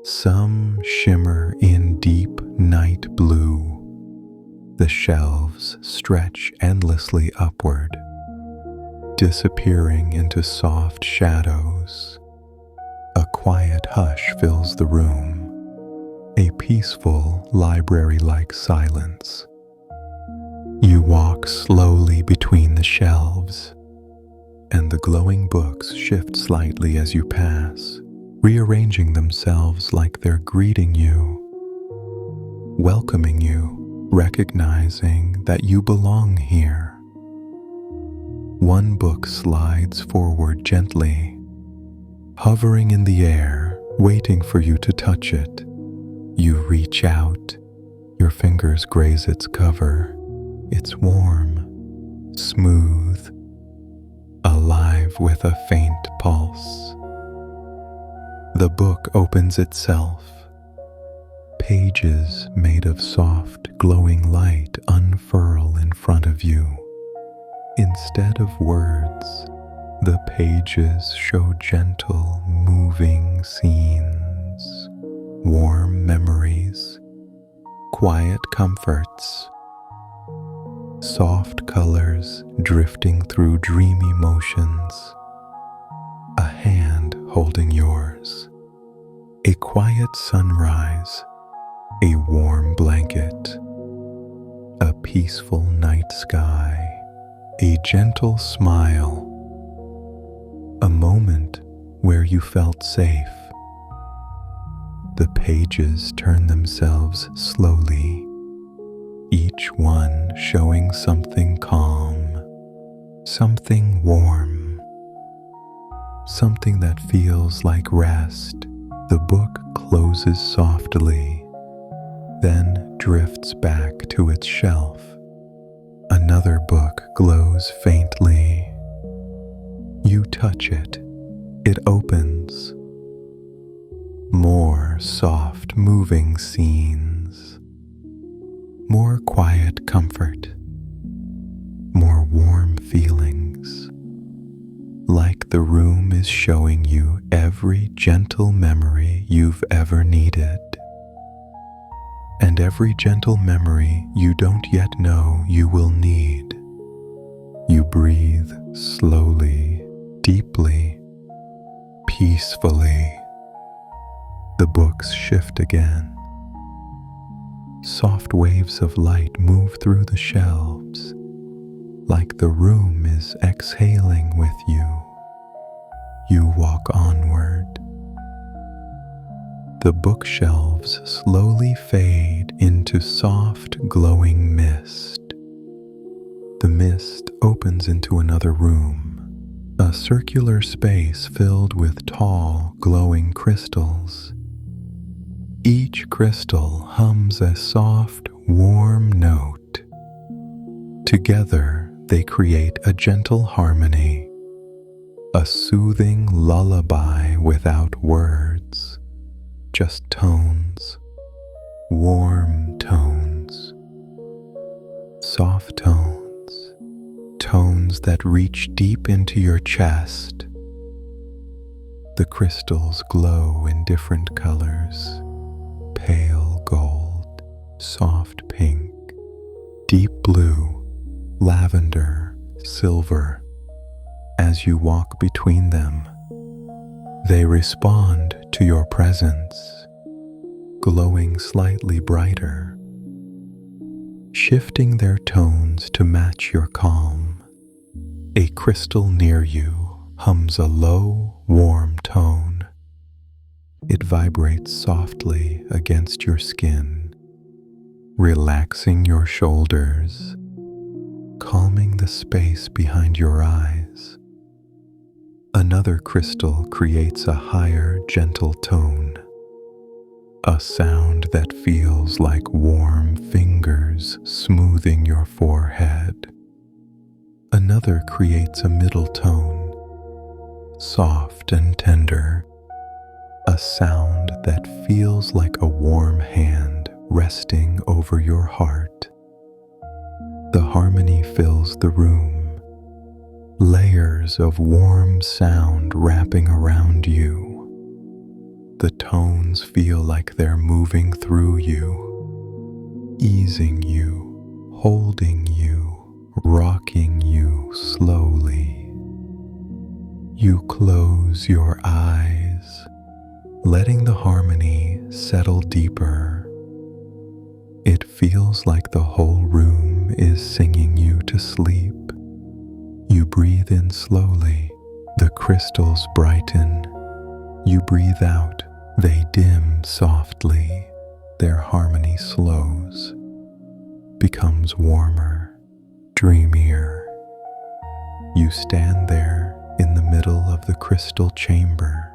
some shimmer in deep night blue. The shelves stretch endlessly upward, disappearing into soft shadows. A quiet hush fills the room, a peaceful library-like silence. You walk slowly between the shelves, and the glowing books shift slightly as you pass, rearranging themselves like they're greeting you, welcoming you, recognizing that you belong here. one book slides forward gently, hovering in the air, waiting for you to touch it. You reach out, your fingers graze its cover. It's warm, smooth, alive with a faint pulse. The book opens itself. Pages made of soft, glowing light unfurl in front of you. Instead of words, the pages show gentle, moving scenes, warm memories, quiet comforts, soft colors drifting through dreamy motions, a hand holding yours, a quiet sunrise, a warm blanket, a peaceful night sky, a gentle smile, a moment where you felt safe. The pages turn themselves slowly, each one showing something calm, something warm, something that feels like rest. The book closes softly, then drifts back to its shelf. Another book glows faintly. You touch it. It opens. More soft, moving scenes. More quiet comfort. More warm feelings. Like the room is showing you every gentle memory you've ever needed. And every gentle memory you don't yet know you will need. You breathe slowly, deeply, peacefully. The books shift again. Soft waves of light move through the shelves, like the room is exhaling with you. You walk onward. The bookshelves slowly fade into soft, glowing mist. The mist opens into another room, a circular space filled with tall, glowing crystals. Each crystal hums a soft, warm note. Together, they create a gentle harmony, a soothing lullaby without words. Just tones, warm tones, soft tones, tones that reach deep into your chest. The crystals glow in different colors: pale gold, soft pink, deep blue, lavender, silver. As you walk between them, they respond to your presence, glowing slightly brighter, shifting their tones to match your calm. A crystal near you hums a low, warm tone. It vibrates softly against your skin, relaxing your shoulders, calming the space behind your eyes. Another crystal creates a higher, gentle tone, a sound that feels like warm fingers smoothing your forehead. Another creates a middle tone, soft and tender, a sound that feels like a warm hand resting over your heart. The harmony fills the room, layers of warm sound wrapping around you. The tones feel like they're moving through you, easing you, holding you, rocking you slowly. You close your eyes, letting the harmony settle deeper. It feels like the whole room is singing you to sleep. You breathe in slowly, the crystals brighten. You breathe out, they dim softly. Their harmony slows, becomes warmer, dreamier. You stand there in the middle of the crystal chamber,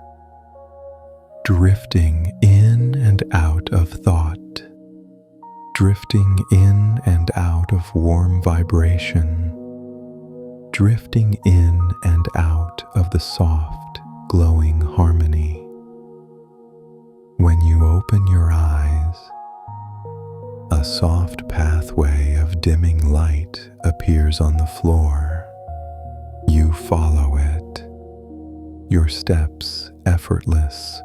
drifting in and out of thought, drifting in and out of warm vibration, drifting in and out of the soft, glowing harmony. When you open your eyes, a soft pathway of dimming light appears on the floor. You follow it, your steps effortless,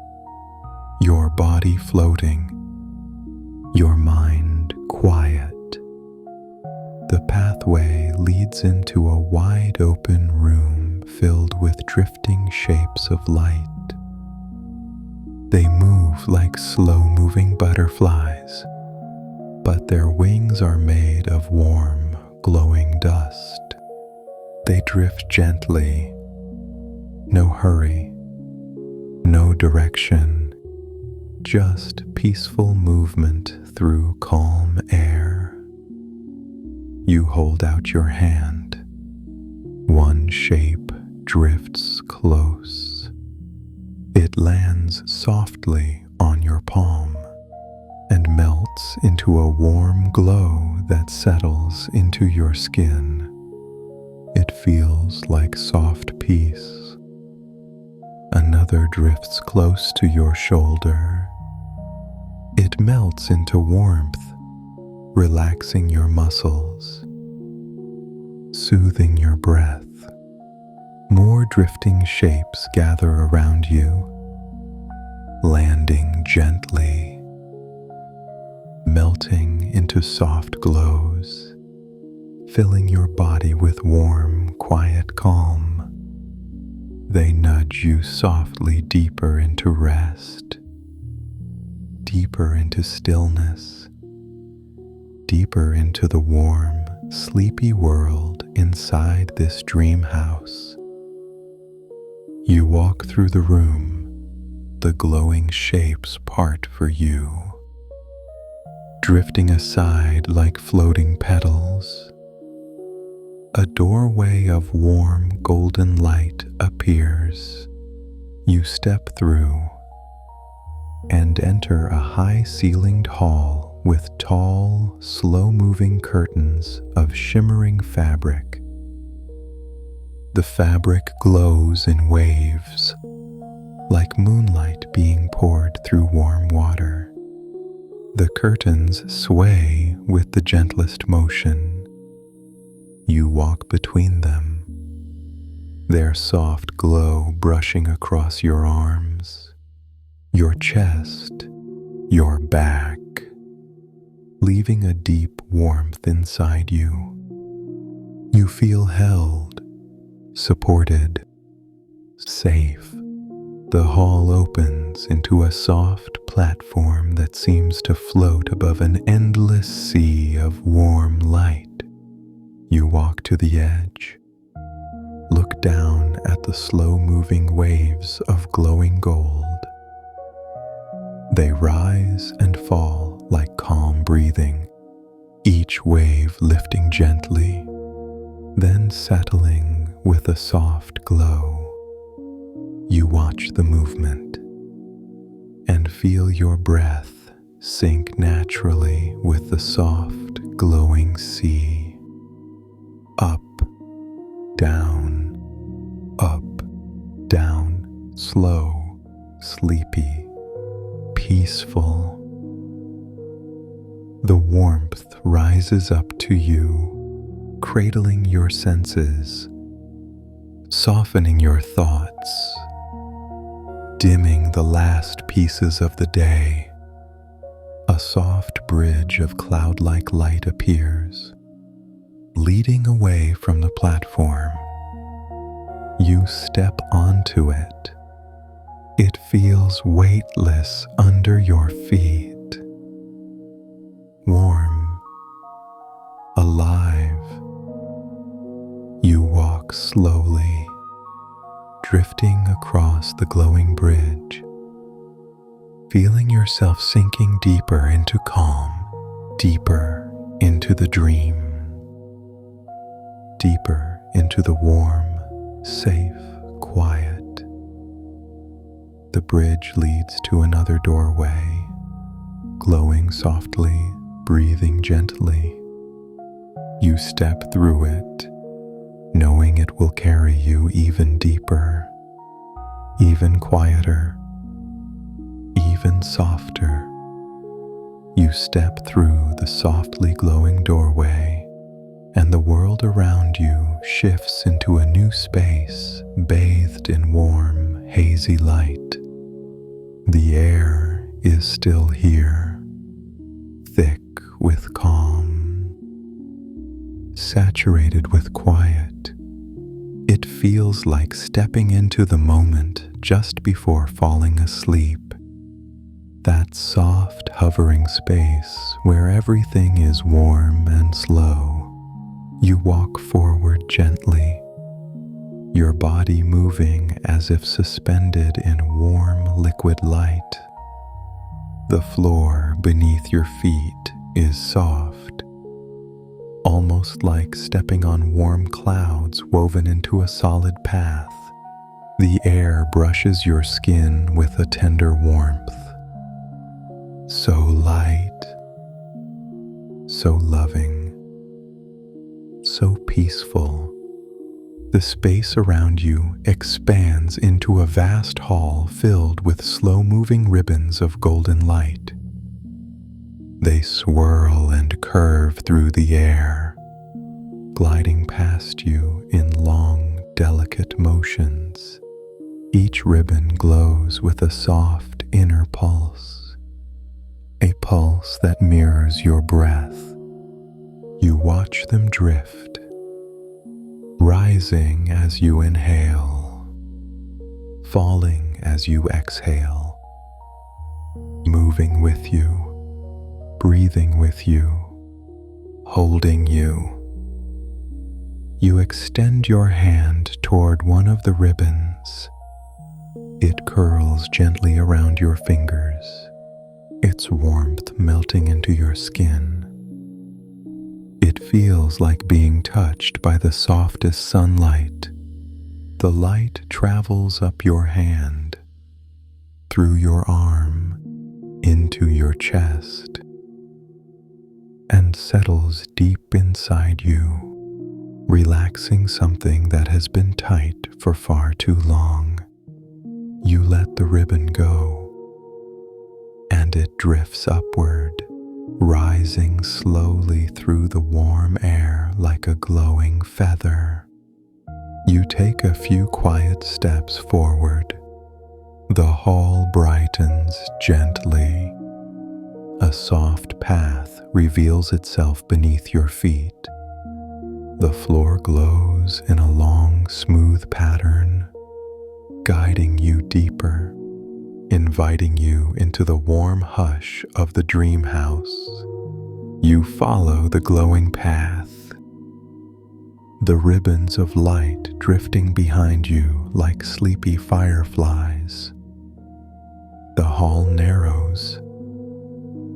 your body floating, your mind quiet. The pathway leads into a wide open room filled with drifting shapes of light. They move like slow-moving butterflies, but their wings are made of warm, glowing dust. They drift gently, no hurry, no direction, just peaceful movement through calm air. You hold out your hand. One shape drifts close. It lands softly on your palm and melts into a warm glow that settles into your skin. It feels like soft peace. Another drifts close to your shoulder. It melts into warmth, relaxing your muscles, soothing your breath. More drifting shapes gather around you, landing gently, melting into soft glows, filling your body with warm, quiet calm. They nudge you softly deeper into rest, deeper into stillness, deeper into the warm, sleepy world inside this dream house. You walk through the room, the glowing shapes part for you, drifting aside like floating petals. A doorway of warm golden light appears. You step through and enter a high-ceilinged hall with tall, slow-moving curtains of shimmering fabric. The fabric glows in waves, like moonlight being poured through warm water. The curtains sway with the gentlest motion. You walk between them, their soft glow brushing across your arms, your chest, your back, leaving a deep warmth inside you. You feel held, supported, safe. The hall opens into a soft platform that seems to float above an endless sea of warm light. You walk to the edge, look down at the slow-moving waves of glowing gold. They rise and fall like calm breathing, each wave lifting gently, then settling with a soft glow. You watch the movement and feel your breath sink naturally with the soft, glowing sea. Up, down, slow, sleepy, peaceful. The warmth rises up to you, cradling your senses, softening your thoughts, dimming the last pieces of the day. A soft bridge of cloud-like light appears, leading away from the platform. You step onto it. It feels weightless under your feet. Warm, alive. You walk slowly, drifting across the glowing bridge, feeling yourself sinking deeper into calm, deeper into the dream, deeper into the warm, safe, quiet. The bridge leads to another doorway, glowing softly, breathing gently. You step through it, knowing it will carry you even deeper, even quieter, even softer. You step through the softly glowing doorway, and the world around you shifts into a new space bathed in warm, hazy light. The air is still here, thick with calm, saturated with quiet. It feels like stepping into the moment just before falling asleep. That soft, hovering space where everything is warm and slow. You walk forward gently, your body moving as if suspended in warm liquid light. The floor beneath your feet is soft, almost like stepping on warm clouds woven into a solid path. The air brushes your skin with a tender warmth. So light, so loving, so peaceful. The space around you expands into a vast hall filled with slow-moving ribbons of golden light. They swirl and curve through the air, gliding past you in long, delicate motions. Each ribbon glows with a soft inner pulse. A pulse that mirrors your breath. You watch them drift, rising as you inhale, falling as you exhale, moving with you, breathing with you, holding you. You extend your hand toward one of the ribbons. It curls gently around your fingers, its warmth melting into your skin. It feels like being touched by the softest sunlight. The light travels up your hand, through your arm, into your chest, and settles deep inside you, relaxing something that has been tight for far too long. You let the ribbon go, and it drifts upward, rising slowly through the warm air like a glowing feather. You take a few quiet steps forward. The hall brightens gently. A soft path reveals itself beneath your feet. The floor glows in a long, smooth pattern, guiding you deeper, inviting you into the warm hush of the dream house. You follow the glowing path, the ribbons of light drifting behind you like sleepy fireflies. The hall narrows,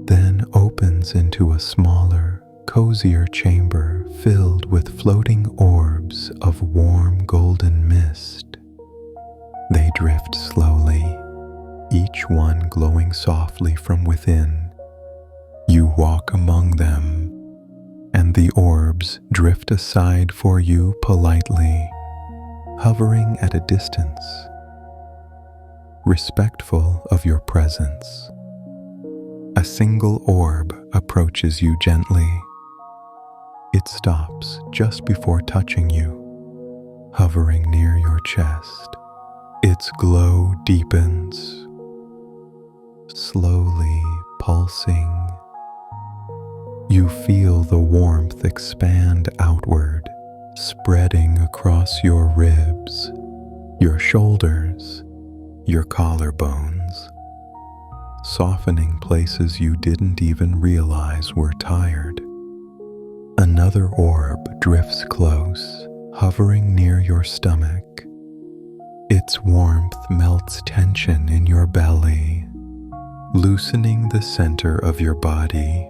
then opens into a smaller, cozier chamber filled with floating orbs of warm golden mist. They drift slowly, each one glowing softly from within. You walk among them, and the orbs drift aside for you politely, hovering at a distance, respectful of your presence. A single orb approaches you gently. It stops just before touching you, hovering near your chest. Its glow deepens, slowly pulsing. You feel the warmth expand outward, spreading across your ribs, your shoulders, your collarbones, softening places you didn't even realize were tired. Another orb drifts close, hovering near your stomach. Its warmth melts tension in your belly, loosening the center of your body,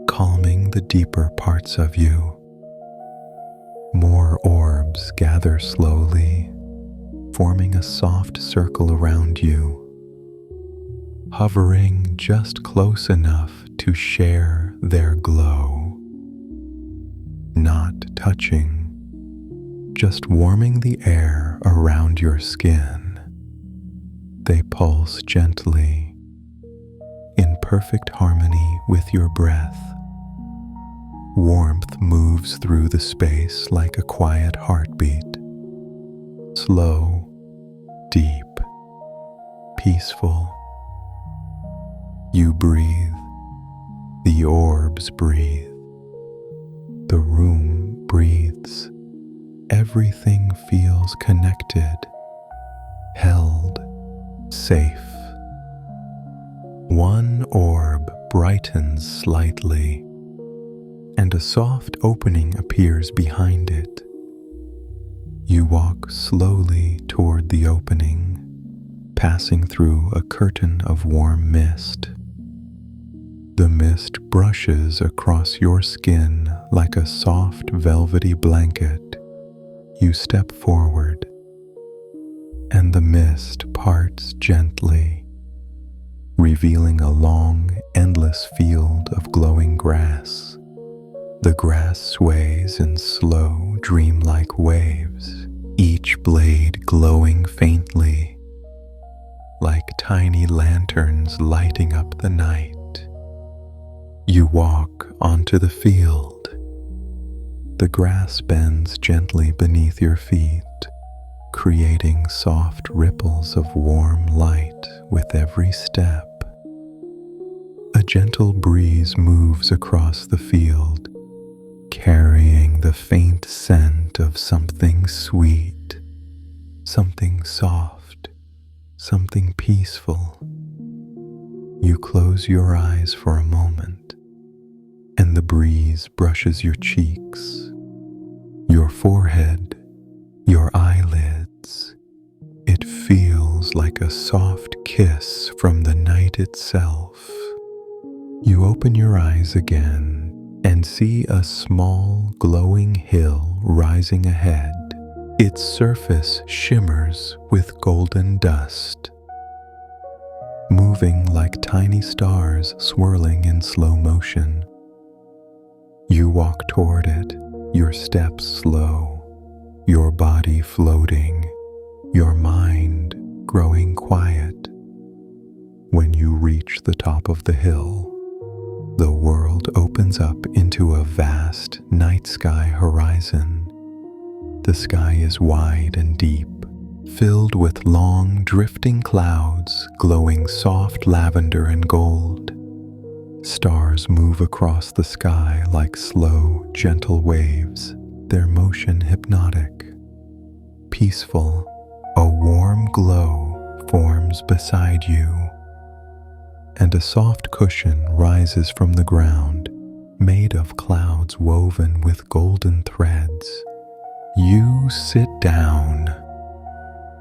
calming the deeper parts of you. More orbs orbs gather slowly, forming a soft circle around you, hovering just close enough to share their glow. Not touching, just warming the air around your skin. They pulse gently, in perfect harmony with your breath. Warmth moves through the space like a quiet heartbeat. Slow, deep, peaceful. You breathe, the orbs breathe, the room breathes. Everything feels connected, held, safe. One orb brightens slightly, and a soft opening appears behind it. You walk slowly toward the opening, passing through a curtain of warm mist. The mist brushes across your skin like a soft velvety blanket. You step forward, and the mist parts gently, revealing a long, endless field of glowing grass. The grass sways in slow, dreamlike waves, each blade glowing faintly, like tiny lanterns lighting up the night. You walk onto the field. The grass bends gently beneath your feet, creating soft ripples of warm light with every step. A gentle breeze moves across the field, carrying the faint scent of something sweet, something soft, something peaceful. You close your eyes for a moment, and the breeze brushes your cheeks, your forehead, your eyelids. It feels like a soft kiss from the night itself. You open your eyes again and see a small glowing hill rising ahead. Its surface shimmers with golden dust, moving like tiny stars swirling in slow motion. You walk toward it, your steps slow, your body floating, your mind growing quiet. When you reach the top of the hill, the world opens up into a vast night sky horizon. The sky is wide and deep, filled with long drifting clouds glowing soft lavender and gold. Stars move across the sky like slow, gentle waves, their motion hypnotic. Peaceful, a warm glow forms beside you, and a soft cushion rises from the ground, made of clouds woven with golden threads. You sit down.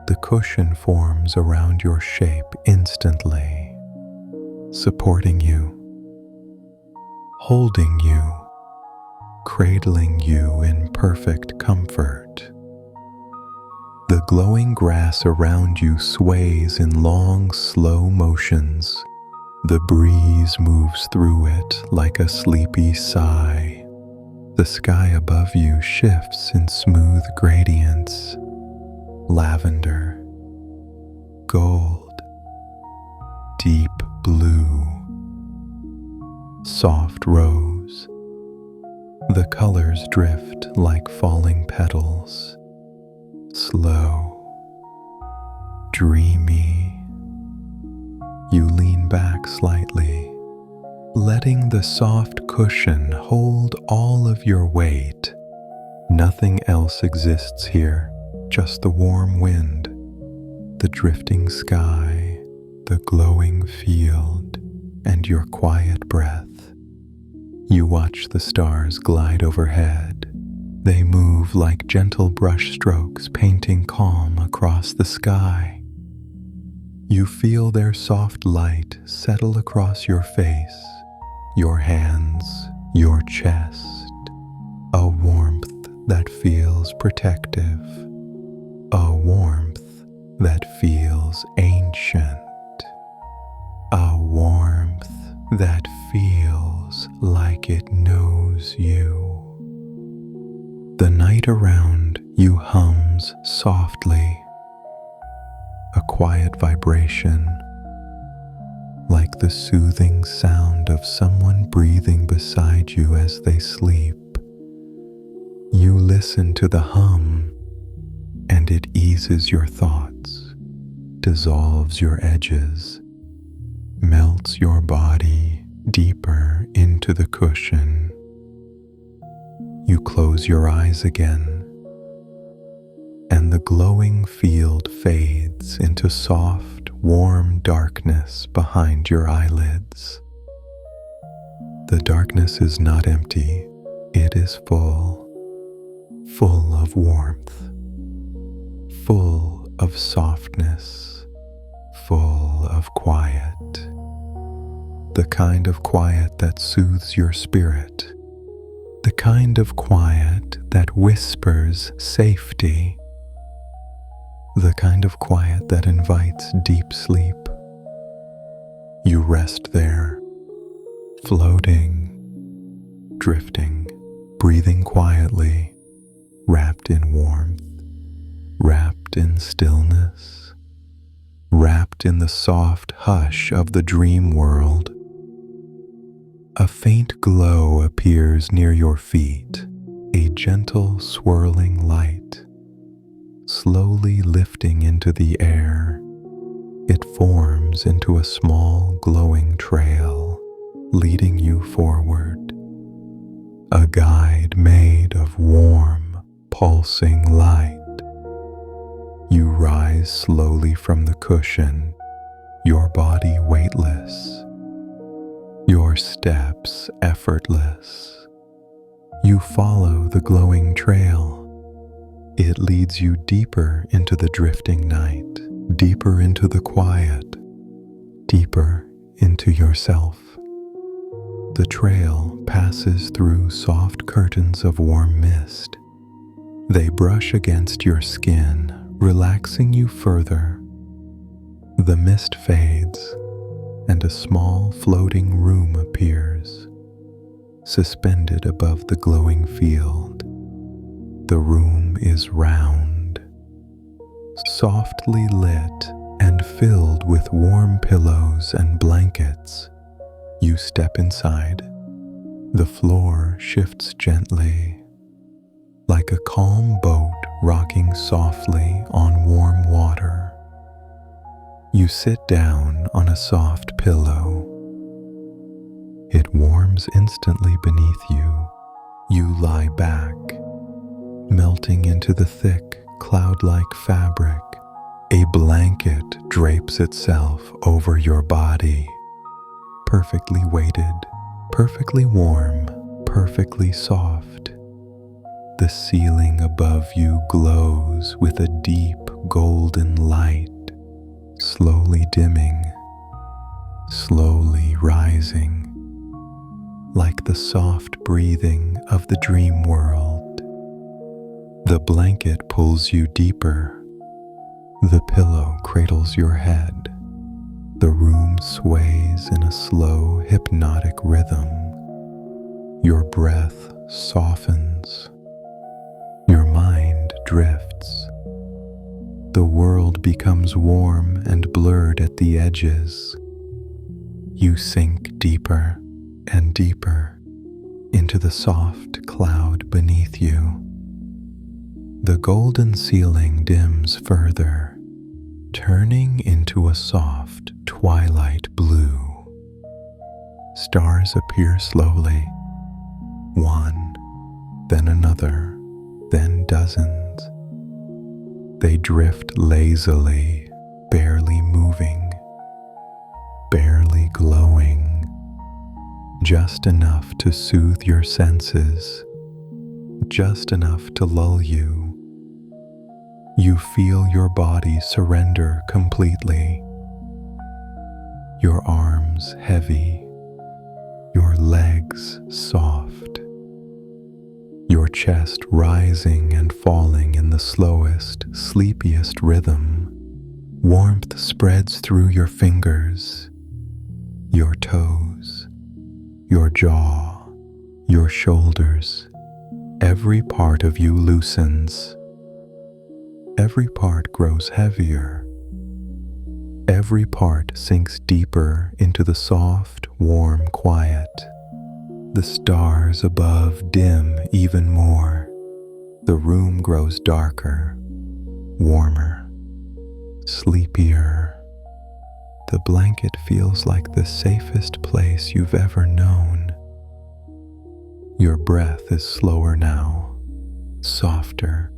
The cushion forms around your shape instantly, supporting you, holding you, cradling you in perfect comfort. The glowing grass around you sways in long, slow motions. The breeze moves through it like a sleepy sigh. The sky above you shifts in smooth gradients. Lavender, gold, deep blue, soft rose. The colors drift like falling petals, slow, dreamy. You lean back slightly, letting the soft cushion hold all of your weight. Nothing else exists here, just the warm wind, the drifting sky, the glowing field, and your quiet breath. You watch the stars glide overhead. They move like gentle brush strokes painting calm across the sky. You feel their soft light settle across your face, your hands, your chest, a warmth that feels protective, a warmth that feels ancient, a warmth that feels like it knows you. The night around you hums softly, a quiet vibration, like the soothing sound of someone breathing beside you as they sleep. You listen to the hum, and it eases your thoughts, dissolves your edges, melts your body deeper into the cushion. You close your eyes again, and the glowing field fades into soft, warm darkness behind your eyelids. The darkness is not empty, it is full of warmth, full of softness, full of quiet. The kind of quiet that soothes your spirit, the kind of quiet that whispers safety, the kind of quiet that invites deep sleep. You rest there, floating, drifting, breathing quietly, wrapped in warmth, wrapped in stillness, wrapped in the soft hush of the dream world. A faint glow appears near your feet, a gentle swirling light, slowly lifting into the air. It forms into a small glowing trail, leading you forward. A guide made of warm, pulsing light. You rise slowly from the cushion, your body weightless, your steps effortless. You follow the glowing trail. It leads you deeper into the drifting night, deeper into the quiet, deeper into yourself. The trail passes through soft curtains of warm mist. They brush against your skin, relaxing you further. The mist fades, and a small floating room appears, suspended above the glowing field. The room is round, softly lit and filled with warm pillows and blankets. You step inside. The floor shifts gently, like a calm boat rocking softly on warm water. You sit down on a soft pillow. It warms instantly beneath you. You lie back, melting into the thick, cloud-like fabric. A blanket drapes itself over your body, perfectly weighted, perfectly warm, perfectly soft. The ceiling above you glows with a deep golden light, slowly dimming, slowly rising, like the soft breathing of the dream world. The blanket pulls you deeper. The pillow cradles your head. The room sways in a slow, hypnotic rhythm. Your breath softens. Your mind drifts. The world becomes warm and blurred at the edges. You sink deeper and deeper into the soft cloud beneath you. The golden ceiling dims further, turning into a soft twilight blue. Stars appear slowly, one, then another, then dozens. They drift lazily, barely moving, barely glowing, just enough to soothe your senses, just enough to lull you. You feel your body surrender completely, your arms heavy, your legs soft. your chest rising and falling in the slowest, sleepiest rhythm. Warmth spreads through your fingers, your toes, your jaw, your shoulders. Every part of you loosens. Every part grows heavier. Every part sinks deeper into the soft, warm quiet. The stars above dim even more. The room grows darker, warmer, sleepier. The blanket feels like the safest place you've ever known. Your breath is slower now, softer,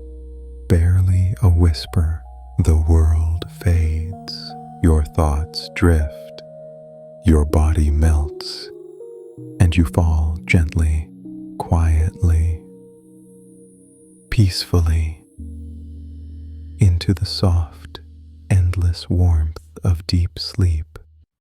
barely a whisper. The world fades, your thoughts drift, your body melts, and you fall gently, quietly, peacefully into the soft, endless warmth of deep sleep.